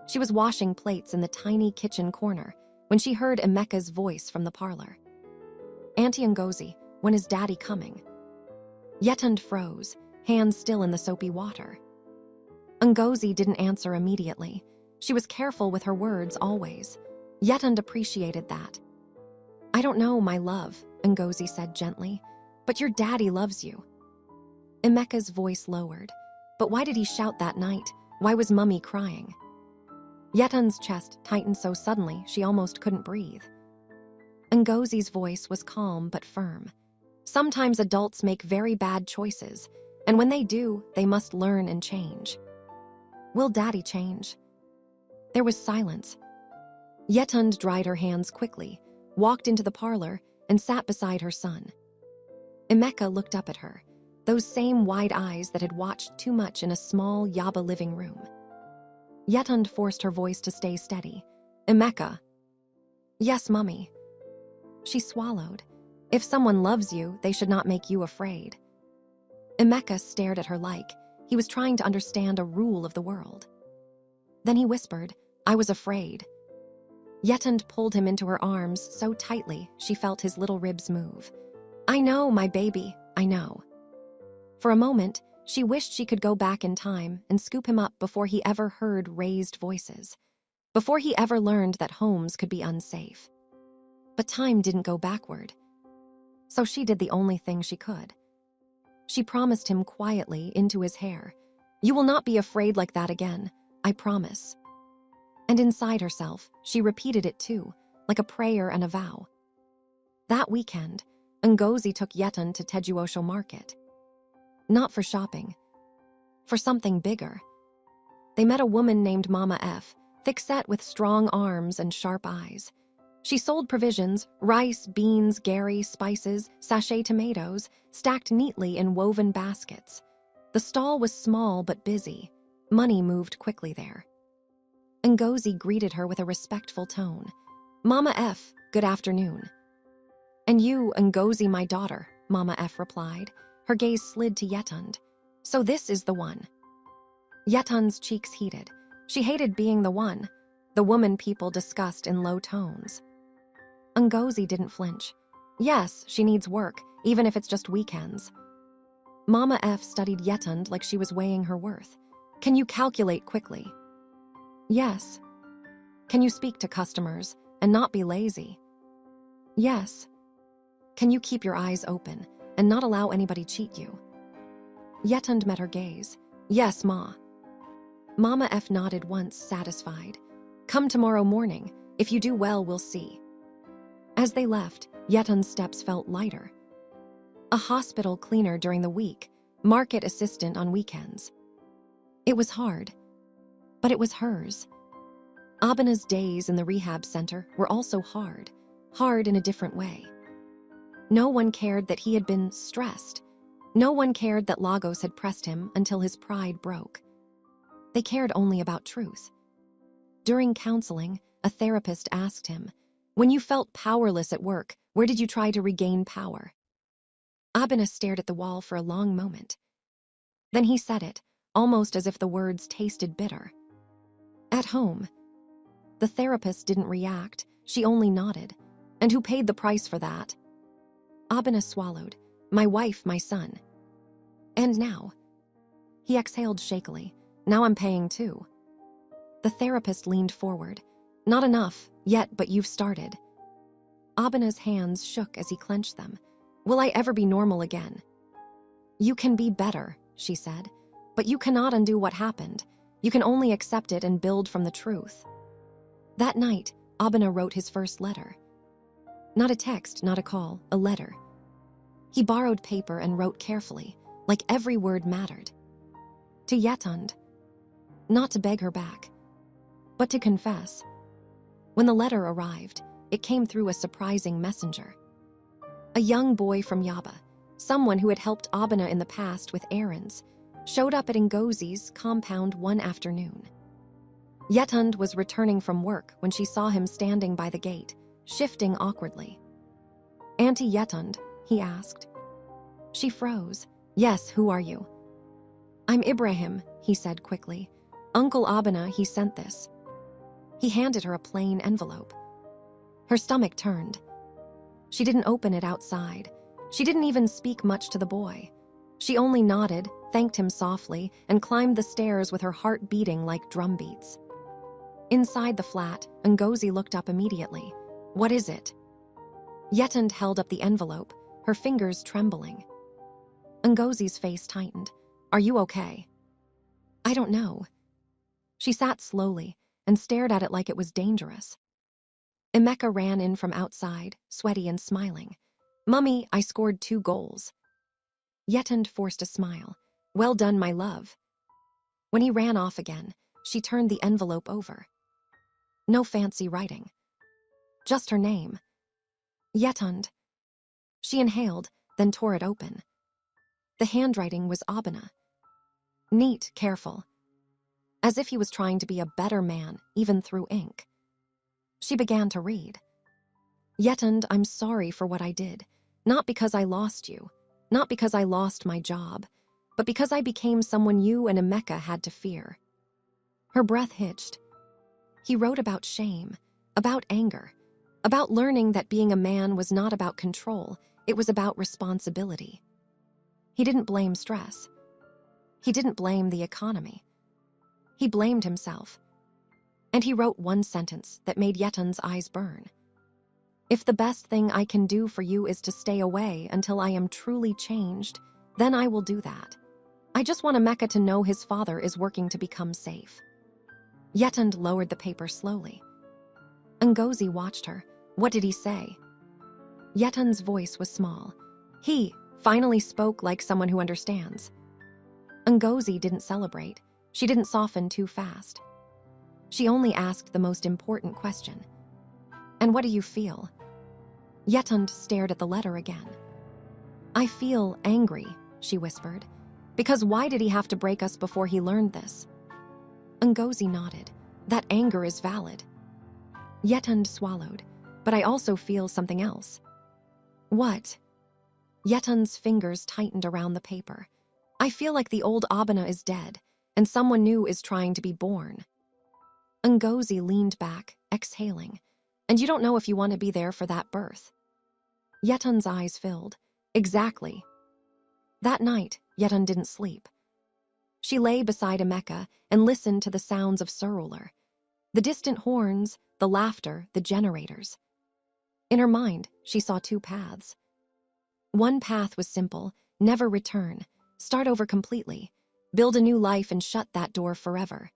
She was washing plates in the tiny kitchen corner when she heard Emeka's voice from the parlor. "Auntie Ngozi, when is Daddy coming?" Yetund froze, hands still in the soapy water. Ngozi didn't answer immediately. She was careful with her words always. Yetund appreciated that. "I don't know, my love," Ngozi said gently, "but your daddy loves you." Emeka's voice lowered. "But why did he shout that night? Why was Mummy crying?" Yetund's chest tightened so suddenly she almost couldn't breathe. Ngozi's voice was calm but firm. "Sometimes adults make very bad choices, and when they do, they must learn and change." "Will Daddy change?" There was silence. Yetund dried her hands quickly, walked into the parlor, and sat beside her son. Emeka looked up at her, those same wide eyes that had watched too much in a small Yaba living room. Yetund forced her voice to stay steady. "Emeka." "Yes, Mummy." She swallowed. "If someone loves you, they should not make you afraid." Emeka stared at her like he was trying to understand a rule of the world. Then he whispered, "I was afraid." Yetund pulled him into her arms so tightly she felt his little ribs move. "I know, my baby, I know." For a moment, she wished she could go back in time and scoop him up before he ever heard raised voices, before he ever learned that homes could be unsafe. But time didn't go backward. So she did the only thing she could. She promised him quietly into his hair, "You will not be afraid like that again, I promise." And inside herself, she repeated it too, like a prayer and a vow. That weekend, Ngozi took Yetund to Tejuosho Market. Not for shopping, for something bigger. They met a woman named Mama F, thick-set with strong arms and sharp eyes. She sold provisions, rice, beans, gari, spices, sachet tomatoes, stacked neatly in woven baskets. The stall was small but busy. Money moved quickly there. Ngozi greeted her with a respectful tone. "Mama F, good afternoon." "And you, Ngozi, my daughter," Mama F replied. Her gaze slid to Yetund. "So this is the one." Yetund's cheeks heated. She hated being the one, the woman people discussed in low tones. Ngozi didn't flinch. "Yes, she needs work, even if it's just weekends." Mama F studied Yetund like she was weighing her worth. "Can you calculate quickly?" "Yes." Can you speak to customers and not be lazy? Yes. Can you keep your eyes open and not allow anybody cheat you? Yetund met her gaze. Yes, Ma. Mama F nodded once, satisfied. Come tomorrow morning. If you do well, we'll see. As they left, Yetund's steps felt lighter. A hospital cleaner during the week, market assistant on weekends. It was hard, but it was hers. Abana's days in the rehab center were also hard in a different way. No one cared that he had been stressed. No one cared that Lagos had pressed him until his pride broke. They cared only about truth. During counseling, a therapist asked him, "When you felt powerless at work, where did you try to regain power?" Abana stared at the wall for a long moment. Then he said it, almost as if the words tasted bitter. At home. The therapist didn't react, she only nodded. And who paid the price for that? Abana swallowed. My wife, my son. And now? He exhaled shakily. Now I'm paying too. The therapist leaned forward. Not enough, yet, but you've started. Abana's hands shook as he clenched them. Will I ever be normal again? You can be better, she said. But you cannot undo what happened. You can only accept it and build from the truth. That night, Abana wrote his first letter. Not a text, not a call, a letter. He borrowed paper and wrote carefully, like every word mattered. To Yetund. Not to beg her back, but to confess. When the letter arrived, it came through a surprising messenger. A young boy from Yaba, someone who had helped Abana in the past with errands, showed up at Ngozi's compound one afternoon. Yetund was returning from work when she saw him standing by the gate, shifting awkwardly. Auntie Yetund, he asked. She froze. Yes, who are you? I'm Ibrahim, he said quickly. Uncle Abana, he sent this. He handed her a plain envelope. Her stomach turned. She didn't open it outside. She didn't even speak much to the boy. She only nodded, thanked him softly, and climbed the stairs with her heart beating like drum beats. Inside the flat, Ngozi looked up immediately. What is it? Yetund held up the envelope, her fingers trembling. Ngozi's face tightened. Are you okay? I don't know. She sat slowly and stared at it like it was dangerous. Emeka ran in from outside, sweaty and smiling. Mummy, I scored 2 goals. Yetund forced a smile. Well done, my love. When he ran off again, she turned the envelope over. No fancy writing. Just her name. Yetund. She inhaled, then tore it open. The handwriting was Abana. Neat, careful. As if he was trying to be a better man, even through ink. She began to read. Yetund, I'm sorry for what I did. Not because I lost you. Not because I lost my job. But because I became someone you and Emeka had to fear. Her breath hitched. He wrote about shame, about anger, about learning that being a man was not about control, it was about responsibility. He didn't blame stress. He didn't blame the economy. He blamed himself. And he wrote one sentence that made Yetund's eyes burn. If the best thing I can do for you is to stay away until I am truly changed, then I will do that. I just want Emeka to know his father is working to become safe. Yetund lowered the paper slowly. Ngozi watched her. What did he say? Yetund's voice was small. He finally spoke like someone who understands. Ngozi didn't celebrate. She didn't soften too fast. She only asked the most important question. And what do you feel? Yetund stared at the letter again. I feel angry, she whispered. Because why did he have to break us before he learned this? Ngozi nodded. That anger is valid. Yetund swallowed. But I also feel something else. What? Yetund's fingers tightened around the paper. I feel like the old Abana is dead, and someone new is trying to be born. Ngozi leaned back, exhaling. And you don't know if you want to be there for that birth. Yetund's eyes filled. Exactly. That night, Yetund didn't sleep. She lay beside Emeka and listened to the sounds of Surulur. The distant horns, the laughter, the generators. In her mind, she saw two paths. One path was simple: never return, start over completely, build a new life and shut that door forever.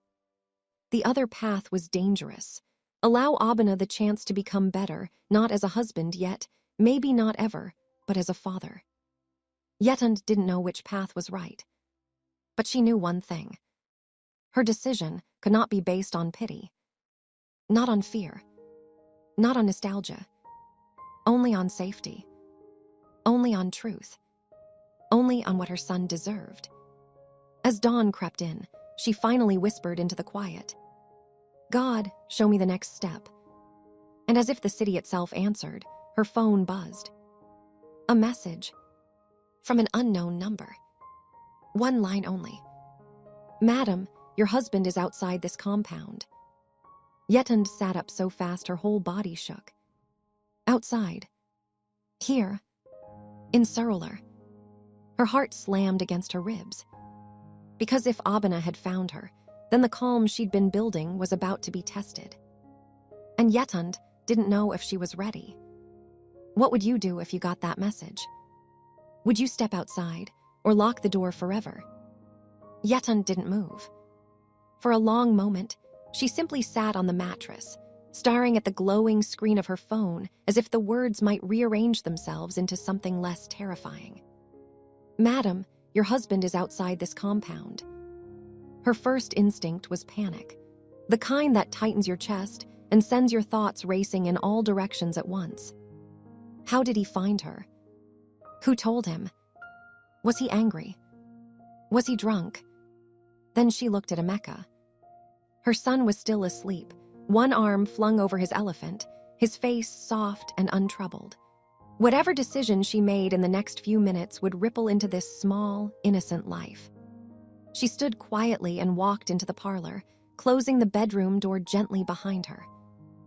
The other path was dangerous. Allow Abena the chance to become better, not as a husband yet, maybe not ever, but as a father. Yetund didn't know which path was right. But she knew one thing. Her decision could not be based on pity. Not on fear. Not on nostalgia. Only on safety. Only on truth. Only on what her son deserved. As dawn crept in, she finally whispered into the quiet, "God, show me the next step." And as if the city itself answered, her phone buzzed. A message from an unknown number. One line only. "Madam, your husband is outside this compound." Yetund sat up so fast her whole body shook. Outside. Here. In Surulur. Her heart slammed against her ribs. Because if Abena had found her, then the calm she'd been building was about to be tested. And Yetund didn't know if she was ready. What would you do if you got that message? Would you step outside or lock the door forever? Yetund didn't move. For a long moment, she simply sat on the mattress, staring at the glowing screen of her phone as if the words might rearrange themselves into something less terrifying. "Madam, your husband is outside this compound." Her first instinct was panic, the kind that tightens your chest and sends your thoughts racing in all directions at once. How did he find her? Who told him? Was he angry? Was he drunk? Then she looked at Emeka. Her son was still asleep, one arm flung over his elephant, his face soft and untroubled. Whatever decision she made in the next few minutes would ripple into this small, innocent life. She stood quietly and walked into the parlor, closing the bedroom door gently behind her.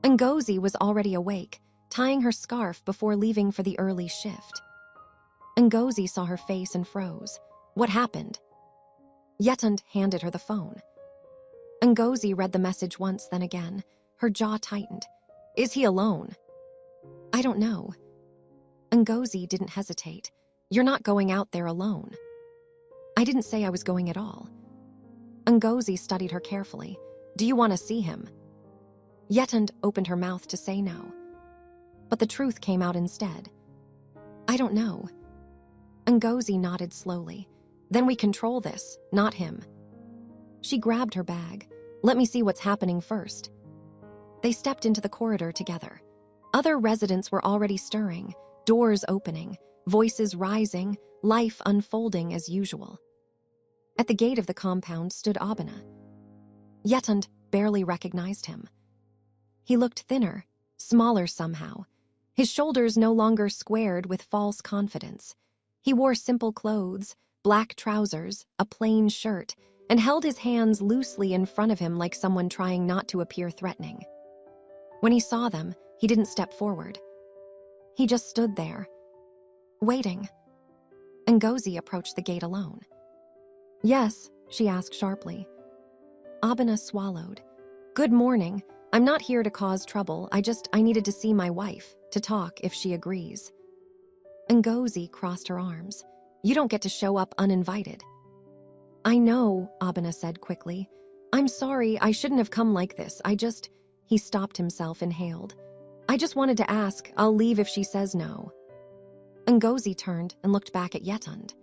Ngozi was already awake, tying her scarf before leaving for the early shift. Ngozi saw her face and froze. What happened? Yetund handed her the phone. Ngozi read the message once, then again. Her jaw tightened. "Is he alone?" "I don't know." Ngozi didn't hesitate. "You're not going out there alone." "I didn't say I was going at all." Ngozi studied her carefully. "Do you want to see him?" Yetund opened her mouth to say no. But the truth came out instead. "I don't know." Ngozi nodded slowly. "Then we control this, not him." She grabbed her bag. "Let me see what's happening first." They stepped into the corridor together. Other residents were already stirring, doors opening, voices rising, life unfolding as usual. At the gate of the compound stood Abena. Yetund barely recognized him. He looked thinner, smaller somehow, his shoulders no longer squared with false confidence. He wore simple clothes, black trousers, a plain shirt, and held his hands loosely in front of him like someone trying not to appear threatening. When he saw them, he didn't step forward. He just stood there, waiting. Ngozi approached the gate alone. "Yes?" she asked sharply. Abena swallowed. "Good morning. I'm not here to cause trouble. I needed to see my wife, to talk if she agrees." Ngozi crossed her arms. "You don't get to show up uninvited." "I know," Abena said quickly. "I'm sorry, I shouldn't have come like this. He stopped himself, inhaled. "I just wanted to ask. I'll leave if she says no." Ngozi turned and looked back at Yetund.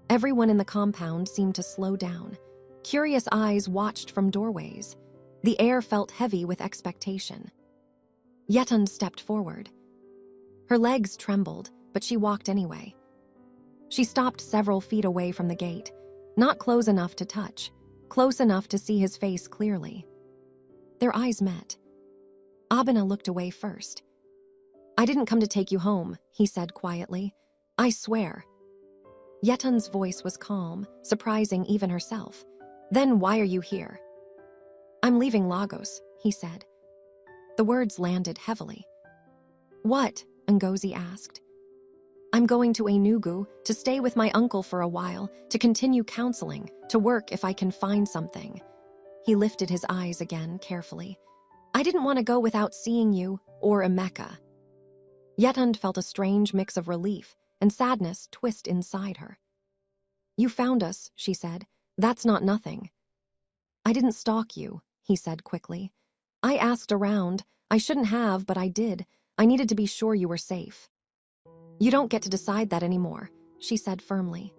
Everyone in the compound seemed to slow down. Curious eyes watched from doorways. The air felt heavy with expectation. Yetund stepped forward. Her legs trembled, but she walked anyway. She stopped several feet away from the gate, not close enough to touch, close enough to see his face clearly. Their eyes met. Abena looked away first. "I didn't come to take you home," he said quietly. "I swear." Yetund's voice was calm, surprising even herself. "Then why are you here?" "I'm leaving Lagos," he said. The words landed heavily. "What?" Ngozi asked. "I'm going to Enugu to stay with my uncle for a while, to continue counseling, to work if I can find something." He lifted his eyes again carefully. I didn't want to go without seeing you or Emeka. Yetund felt a strange mix of relief and sadness twist inside her. You found us, she said. That's not nothing. I didn't stalk you, he said quickly. I asked around. I shouldn't have, but I did. I needed to be sure you were safe. You don't get to decide that anymore, she said firmly.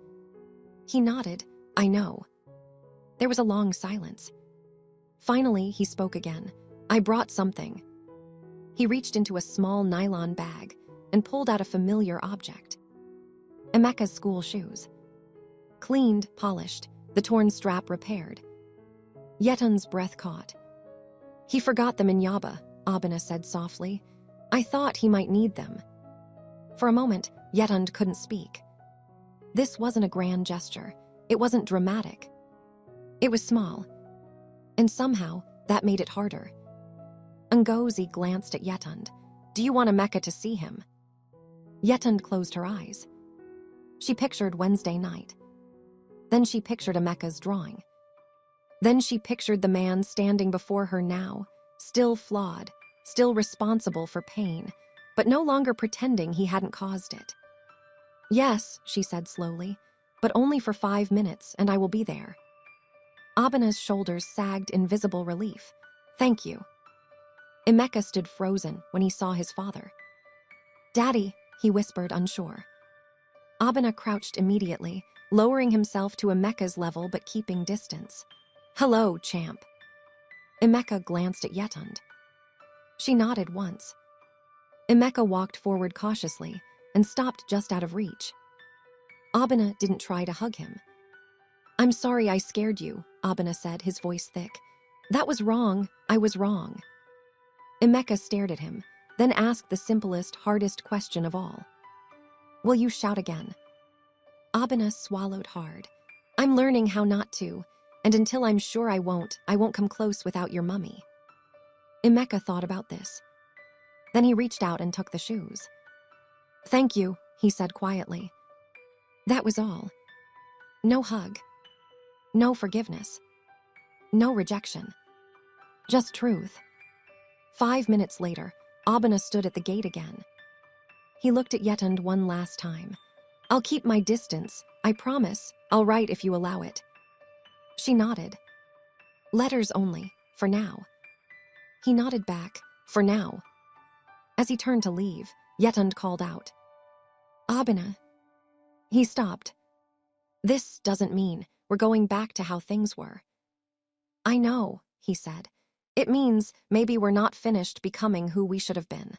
He nodded. I know. There was a long silence. Finally, he spoke again. I brought something. He reached into a small nylon bag and pulled out a familiar object. Emeka's school shoes. Cleaned, polished, the torn strap repaired. Yetund's breath caught. He forgot them in Yaba, Abena said softly. I thought he might need them. For a moment, Yetund couldn't speak. This wasn't a grand gesture. It wasn't dramatic. It was small. And somehow, that made it harder. Ngozi glanced at Yetund. Do you want Emeka to see him? Yetund closed her eyes. She pictured Wednesday night. Then she pictured Emeka's drawing. Then she pictured the man standing before her now, still flawed, still responsible for pain, but no longer pretending he hadn't caused it. Yes, she said slowly, but only for 5 minutes, and I will be there. Abena's shoulders sagged in visible relief. Thank you. Emeka stood frozen when he saw his father. Daddy, he whispered, unsure. Abena crouched immediately, lowering himself to Emeka's level but keeping distance. Hello, champ. Emeka glanced at Yetund. She nodded once. Emeka walked forward cautiously and stopped just out of reach. Abena didn't try to hug him. I'm sorry I scared you, Abena said, his voice thick. That was wrong. I was wrong. Emeka stared at him, then asked the simplest, hardest question of all. Will you shout again? Abena swallowed hard. I'm learning how not to, and until I'm sure I won't come close without your mummy. Emeka thought about this. Then he reached out and took the shoes. Thank you, he said quietly. That was all. No hug. No forgiveness. No rejection. Just truth. 5 minutes later, Abena stood at the gate again. He looked at Yetund one last time. I'll keep my distance, I promise. I'll write if you allow it. She nodded. Letters only, for now. He nodded back, for now. As he turned to leave, Yetund called out. Abena. He stopped. This doesn't mean we're going back to how things were. I know, he said. It means maybe we're not finished becoming who we should have been.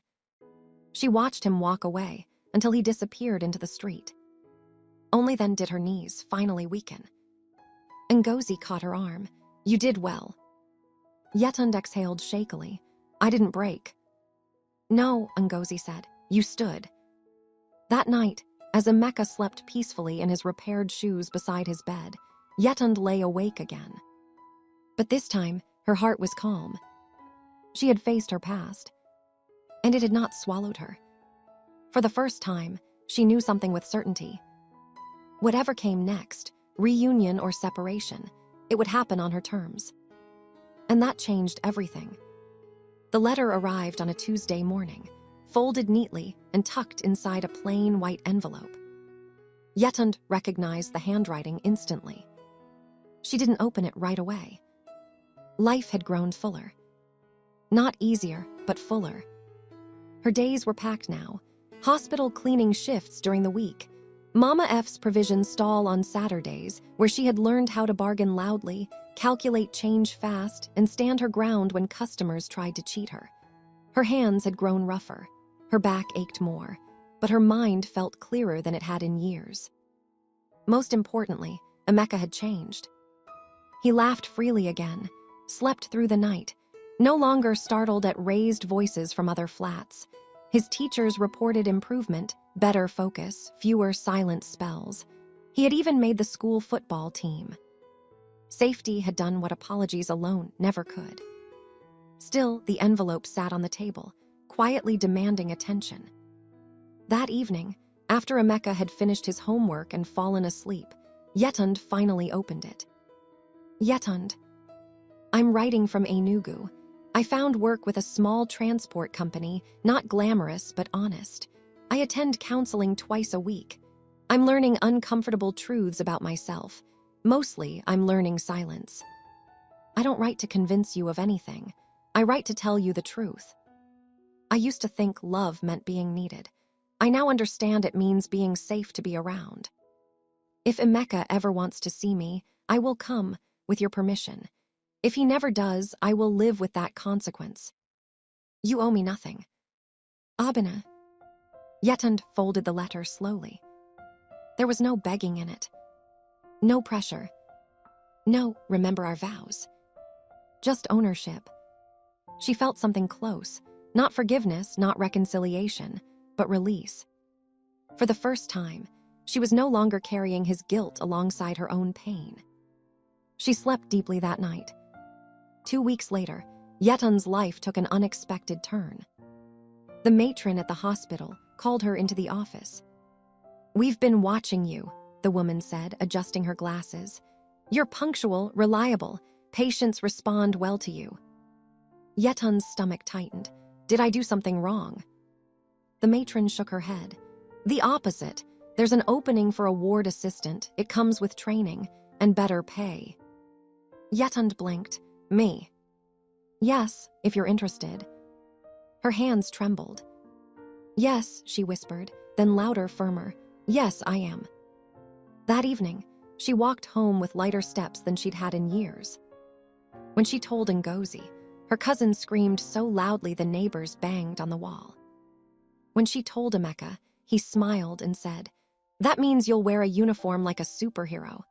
She watched him walk away until he disappeared into the street. Only then did her knees finally weaken. Ngozi caught her arm. You did well. Yetund exhaled shakily. I didn't break. No, Ngozi said. You stood. That night, as Emeka slept peacefully in his repaired shoes beside his bed, Yetund lay awake again. But this time, her heart was calm. She had faced her past, and it had not swallowed her. For the first time, she knew something with certainty. Whatever came next, reunion or separation, it would happen on her terms. And that changed everything. The letter arrived on a Tuesday morning, folded neatly and tucked inside a plain white envelope. Yetund recognized the handwriting instantly. She didn't open it right away. Life had grown fuller. Not easier, but fuller. Her days were packed now. Hospital cleaning shifts during the week. Mama F's provision stall on Saturdays, where she had learned how to bargain loudly, calculate change fast, and stand her ground when customers tried to cheat her. Her hands had grown rougher. Her back ached more, but her mind felt clearer than it had in years. Most importantly, Emeka had changed. He laughed freely again, slept through the night, no longer startled at raised voices from other flats. His teachers reported improvement, better focus, fewer silent spells. He had even made the school football team. Safety had done what apologies alone never could. Still, the envelope sat on the table, quietly demanding attention. That evening, after Emeka had finished his homework and fallen asleep, Yetund finally opened it. Yetund, I'm writing from Enugu. I found work with a small transport company, not glamorous but honest. I attend counseling twice a week. I'm learning uncomfortable truths about myself. Mostly, I'm learning silence. I don't write to convince you of anything. I write to tell you the truth. I used to think love meant being needed. I now understand it means being safe to be around. If Emeka ever wants to see me, I will come, with your permission. If he never does, I will live with that consequence. You owe me nothing. Abena. Yetund folded the letter slowly. There was no begging in it. No pressure. No, remember our vows. Just ownership. She felt something close. Not forgiveness, not reconciliation, but release. For the first time, she was no longer carrying his guilt alongside her own pain. She slept deeply that night. 2 weeks later, Yetund's life took an unexpected turn. The matron at the hospital called her into the office. "We've been watching you," the woman said, adjusting her glasses. "You're punctual, reliable. Patients respond well to you." Yetund's stomach tightened. Did I do something wrong? The matron shook her head. The opposite. There's an opening for a ward assistant. It comes with training and better pay. Yetund blinked. Me? Yes, if you're interested. Her hands trembled. Yes, she whispered, then louder, firmer. Yes, I am. That evening, she walked home with lighter steps than she'd had in years. When she told Ngozi, her cousin screamed so loudly the neighbors banged on the wall. When she told Emeka, he smiled and said, "That means you'll wear a uniform like a superhero."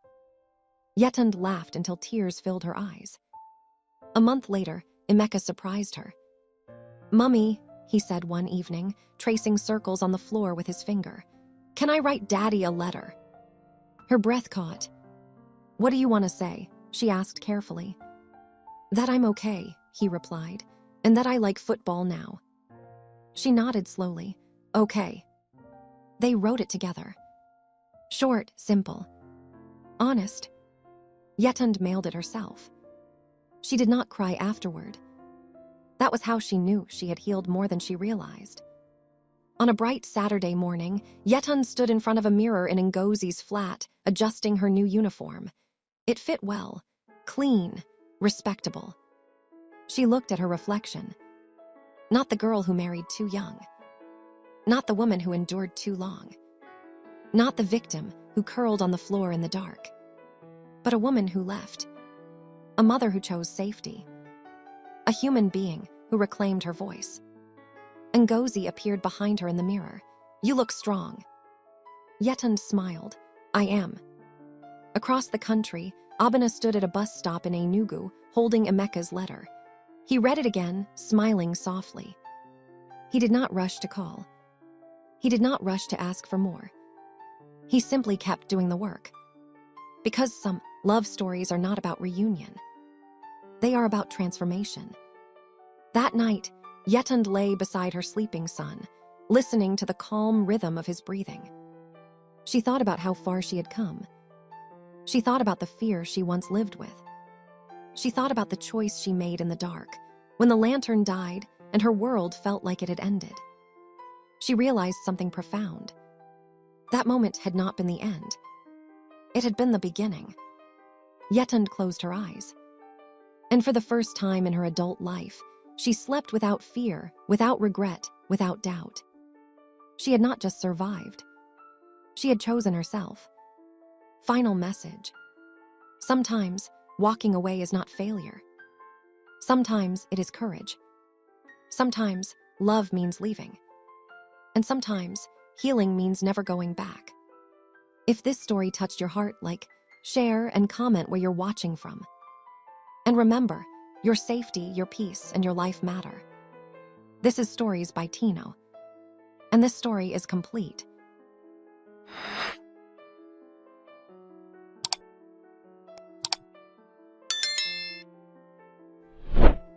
Yetund laughed until tears filled her eyes. A month later, Emeka surprised her. "Mummy," he said one evening, tracing circles on the floor with his finger, "can I write Daddy a letter?" Her breath caught. "What do you want to say?" she asked carefully. "That I'm okay," he replied, "and that I like football now." She nodded slowly. "Okay." They wrote it together. Short, simple. Honest. Yetund mailed it herself. She did not cry afterward. That was how she knew she had healed more than she realized. On a bright Saturday morning, Yetund stood in front of a mirror in Ngozi's flat, adjusting her new uniform. It fit well, clean, respectable. She looked at her reflection. Not the girl who married too young. Not the woman who endured too long. Not the victim who curled on the floor in the dark. But a woman who left. A mother who chose safety. A human being who reclaimed her voice. Ngozi appeared behind her in the mirror. "You look strong." Yetund smiled. "I am." Across the country, Abena stood at a bus stop in Enugu, holding Emeka's letter. He read it again, smiling softly. He did not rush to call. He did not rush to ask for more. He simply kept doing the work. Because some love stories are not about reunion. They are about transformation. That night, Yetund lay beside her sleeping son, listening to the calm rhythm of his breathing. She thought about how far she had come. She thought about the fear she once lived with. She thought about the choice she made in the dark, when the lantern died and her world felt like it had ended. She realized something profound. That moment had not been the end. It had been the beginning. Yetund closed her eyes. And for the first time in her adult life, she slept without fear, without regret, without doubt. She had not just survived. She had chosen herself. Final message. Sometimes, walking away is not failure. Sometimes it is courage. Sometimes, love means leaving. And sometimes, healing means never going back. If this story touched your heart, share, and comment where you're watching from. And remember, your safety, your peace, and your life matter. This is Stories by Tino. And this story is complete.